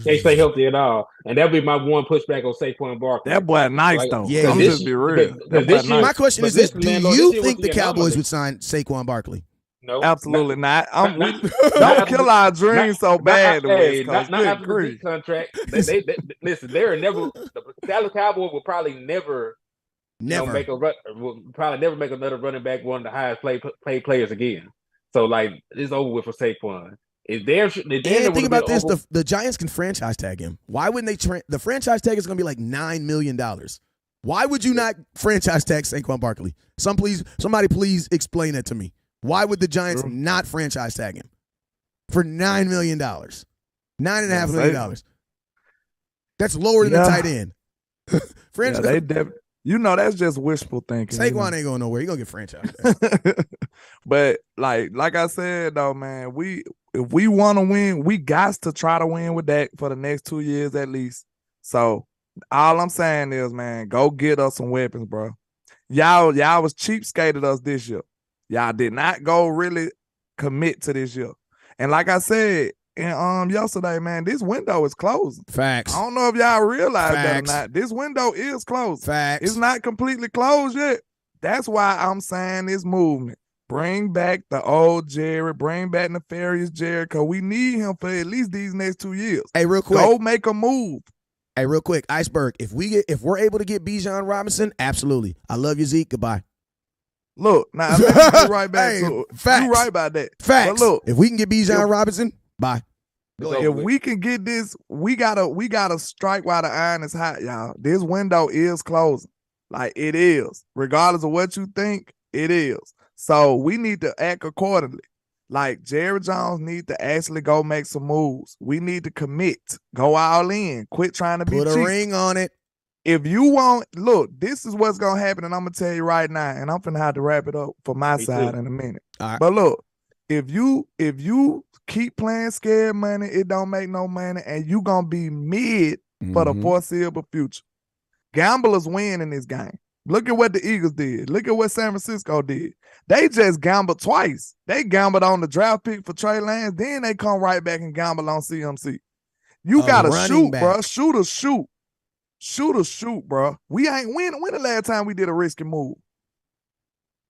Can't stay healthy at all. And that'll be my one pushback on Saquon Barkley. That boy nice, though. Yeah, I'm just be real. My question is this. Do you think the Cowboys would sign Saquon Barkley? No, absolutely not. Don't kill our dreams so bad. Not after the Zeke contract. They listen. They're never. The Dallas Cowboys will probably never make another running back one of the highest paid players again. So like it's over with for Saquon. Think about this: the Giants can franchise tag him. Why wouldn't they? The franchise tag is going to be like $9 million. Why would you not franchise tag Saquon Barkley? Somebody please explain that to me. Why would the Giants not franchise tag him for $9 million? $9.5 million. That's lower than the tight end. That's just wishful thinking. Saquon ain't going nowhere. He gonna get franchised. But like I said though, man, if we want to win, we got to try to win with that for the next 2 years at least. So all I'm saying is, man, go get us some weapons, bro. Y'all was cheapskated us this year. Y'all did not go really commit to this year. And like I said yesterday, man, this window is closing. Facts. I don't know if y'all realize that or not. This window is closed. Facts. It's not completely closed yet. That's why I'm saying this movement. Bring back the old Jerry. Bring back nefarious Jerry, because we need him for at least these next 2 years. Hey, real quick. Go make a move. Hey, real quick, Iceberg. If we're able to get Bijan Robinson, absolutely. I love you, Zeke. Goodbye. Look, now let me get right back to it. Facts. You right about that. Facts. But look, if we can get Bijan Robinson, bye. If we can get this, we gotta strike while the iron is hot, y'all. This window is closing. Like it is. Regardless of what you think, it is. So we need to act accordingly. Like Jerry Jones need to actually go make some moves. We need to commit. Go all in. Quit trying to be cheap. Put a ring on it. If you want, look, this is what's gonna happen, and I'm gonna tell you right now, and I'm finna have to wrap it up for my side in a minute. All right. But look, if you keep playing scared money, it don't make no money, and you gonna be mid for the foreseeable future. Gamblers win in this game. Look at what the Eagles did. Look at what San Francisco did. They just gambled twice. They gambled on the draft pick for Trey Lance, then they come right back and gamble on CMC. You gotta shoot, bro. Shoot. Shoot, bro. We ain't when the last time we did a risky move?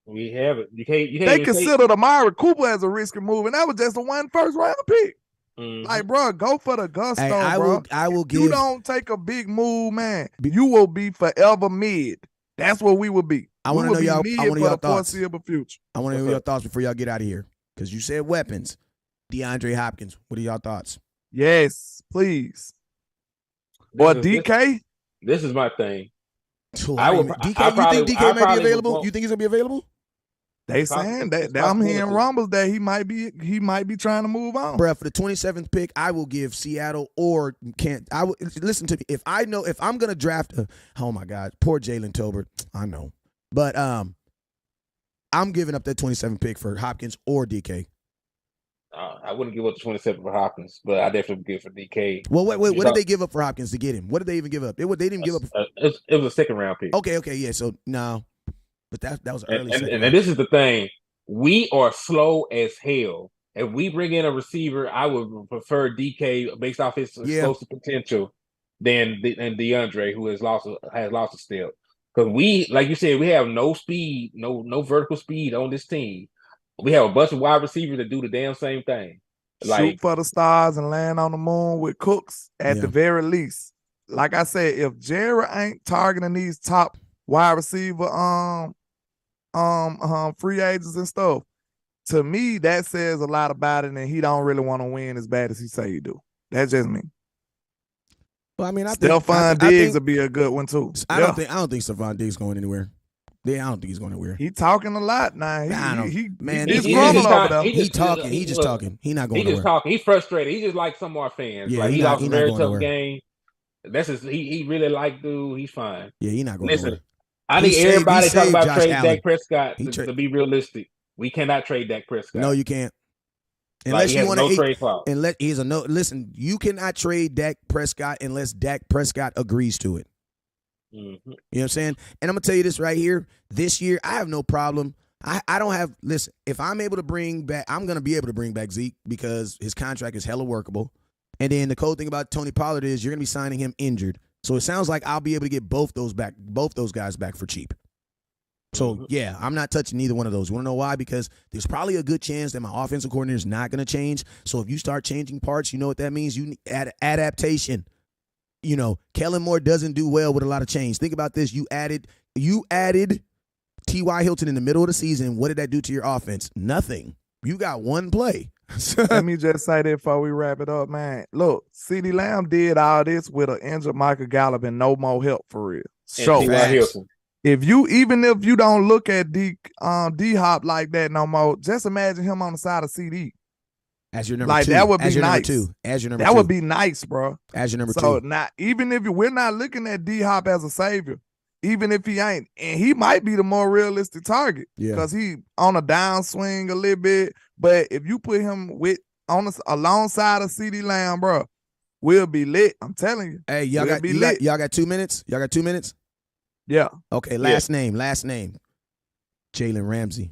We haven't. You can't. They considered Amari Cooper as a risky move, and that was just a 1 first round pick. Like, bro, go for the gusto, bro. I will give. You don't take a big move, man. You will be forever mid. That's what we will be. I want to know y'all. I want to know your thoughts. Foreseeable future. I want to know your thoughts before y'all get out of here, because you said weapons. DeAndre Hopkins. What are y'all thoughts? Yes, please. Or DK. This is my thing. DK, you think DK may be available? You think he's gonna be available? They saying that I'm hearing rumbles that he might be trying to move on. Bruh, for the 27th pick, I will give Seattle or can't. I will listen to me. If I'm gonna draft oh my God, poor Jalen Tolbert. I know, but I'm giving up that 27th pick for Hopkins or DK. I wouldn't give up the 27 for Hopkins, but I definitely would give for DK. Well, wait, what did they give up for Hopkins to get him? What did they even give up? They didn't even give up. It was a second round pick. Okay, yeah. So no, but that was early. And this is the thing: we are slow as hell. If we bring in a receiver, I would prefer DK based off his explosive potential than DeAndre, who has lost a step. Because we, like you said, we have no speed, no vertical speed on this team. We have a bunch of wide receivers that do the damn same thing. Shoot for the stars and land on the moon with Cooks at the very least. Like I said, if Jerry ain't targeting these top wide receiver free agents and stuff, to me that says a lot about it, and he don't really want to win as bad as he say he do. That's just me. Well, I mean, I Stephon Diggs would be a good one too. I don't think Stephon Diggs going anywhere. Yeah, I don't think he's going anywhere. He talking a lot now. He's talking. He just talking. He not going nowhere. He just talking. He's frustrated. He's just like some of our fans. Yeah, like he lost a very tough game. That's just he really like dude. He's fine. Yeah, he not going nowhere. I need everybody talking about trading Dak Prescott to be realistic. We cannot trade Dak Prescott. No, you can't. Unless you want to trade clause. Listen, you cannot trade Dak Prescott unless Dak Prescott agrees to it. You know what I'm saying? And I'm going to tell you this right here. This year, I have no problem. I don't have – listen, if I'm able to bring back – I'm going to be able to bring back Zeke because his contract is hella workable. And then the cool thing about Tony Pollard is you're going to be signing him injured. So it sounds like I'll be able to get both those guys back for cheap. So, yeah, I'm not touching neither one of those. You want to know why? Because there's probably a good chance that my offensive coordinator is not going to change. So if you start changing parts, you know what that means? You need adaptation. You know, Kellen Moore doesn't do well with a lot of change. Think about this. You added T.Y. Hilton in the middle of the season. What did that do to your offense? Nothing. You got one play. Let me just say that before we wrap it up, man. Look, CeeDee Lamb did all this with an injured Michael Gallup and no more help for real. So if you don't look at D-Hop like that no more, just imagine him on the side of CD. As your number two. That would be nice. As your number two. That would be nice, bro. As your number two. So now, even if we're not looking at D-Hop as a savior, even if he ain't, and he might be the more realistic target because he on a downswing a little bit. But if you put him alongside of CeeDee Lamb, bro, we'll be lit. I'm telling you. Hey, y'all got 2 minutes? Y'all got 2 minutes? Yeah. Okay, last name. Jalen Ramsey.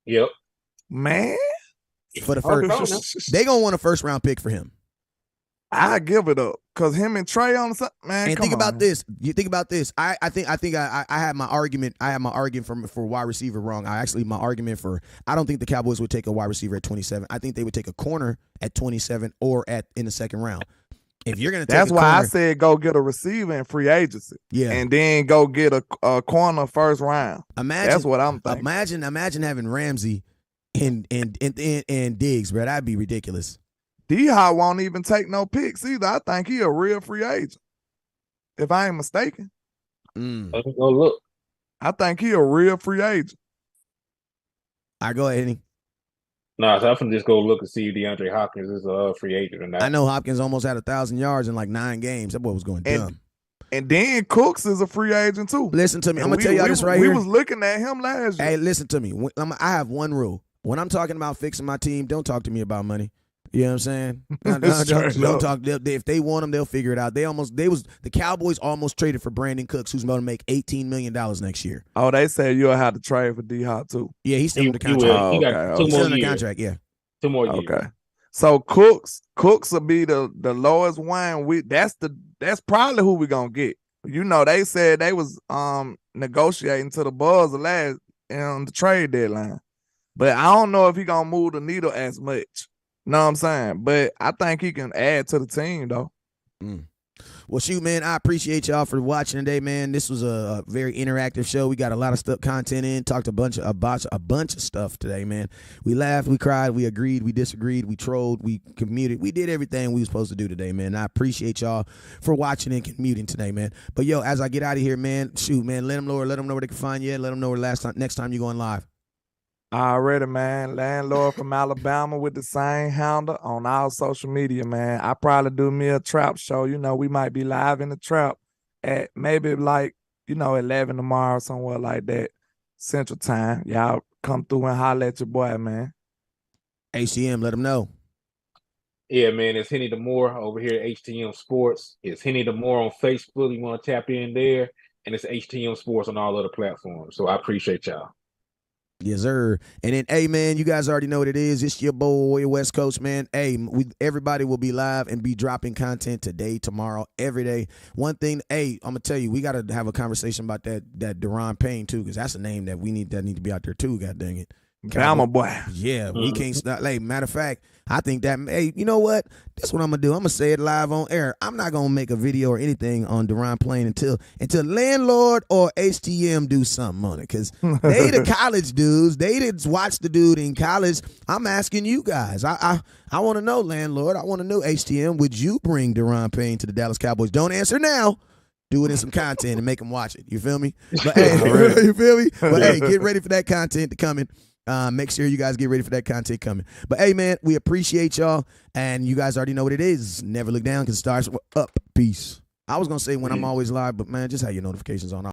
Yep. Man. For the first, they gonna want a first round pick for him. I give it up because him and Trey on the man. And think about this. You think about this. I think I had my argument. I had my argument for wide receiver wrong. I don't think the Cowboys would take a wide receiver at 27. I think they would take a corner at 27 or in the second round. If you're gonna take That's a why corner, I said go get a receiver in free agency. Yeah. And then go get a corner first round. That's what I'm thinking. Imagine having Ramsey and Diggs, bro. That'd be ridiculous. D-Hop won't even take no picks either. I think he a real free agent. If I ain't mistaken. Let's go look. I think he a real free agent. All right, go ahead, Henny. No, so I'm finna just go look and see if DeAndre Hopkins is a free agent or not. I know Hopkins almost had 1,000 yards in like 9 games. That boy was going dumb. And then Cooks is a free agent too. Listen to me. I'm going to tell y'all this right here. We was looking at him last year. Hey, listen to me. I have one rule. When I'm talking about fixing my team, don't talk to me about money. You know what I'm saying? Don't talk. If they want him, they'll figure it out. The Cowboys almost traded for Brandon Cooks, who's going to make $18 million next year. Oh, they said you'll have to trade for D-Hop too. Yeah, he's still in the contract. He got 2 more years. Contract, yeah. 2 more years. Okay. So Cooks will be the lowest one. That's probably who we gonna get. You know, they said they was negotiating to the buzz last on the trade deadline. But I don't know if he gonna move the needle as much. Know what I'm saying? But I think he can add to the team though. Well, shoot, man, I appreciate y'all for watching today, man. This was a very interactive show. We got a lot of content in, talked a bunch of stuff today, man. We laughed, we cried, we agreed, we disagreed, we trolled, we commuted. We did everything we were supposed to do today, man. I appreciate y'all for watching and commuting today, man. But, yo, as I get out of here, man, shoot, man, let them know where they can find you. Let them know where next time you're going live. Already, man. Landlord from Alabama with the same handle on all social media, man. I probably do me a trap show. You know, we might be live in the trap at maybe 11 tomorrow, somewhere like that, Central Time. Y'all come through and holler at your boy, man. HTM, let them know. Yeah, man, it's Henny DeMore over here at HTM Sports. It's Henny DeMore on Facebook. You want to tap in there. And it's HTM Sports on all other platforms. So I appreciate y'all. Yes, sir. And then, hey, man, you guys already know what it is. It's your boy, West Coast, man. Hey, everybody will be live and be dropping content today, tomorrow, every day. One thing, hey, I'm going to tell you, we got to have a conversation about that Deron Payne, too, because that's a name that need to be out there, too, god dang it. Bama boy. Yeah, we can't stop. Hey, matter of fact, I think that, hey, you know what? That's what I'm going to do. I'm going to say it live on air. I'm not going to make a video or anything on Deron Payne until Landlord or HTM do something on it, because they the college dudes. They didn't watch the dude in college. I'm asking you guys. I want to know, Landlord. I want to know, HTM, would you bring Deron Payne to the Dallas Cowboys? Don't answer now. Do it in some content and make them watch it. You feel me? But, hey, you feel me? But, hey, get ready for that content to come in. Make sure you guys get ready for that content coming. But, hey, man, we appreciate y'all. And you guys already know what it is. Never look down because it starts up. Peace. I was going to say when I'm always live, but, man, just have your notifications on.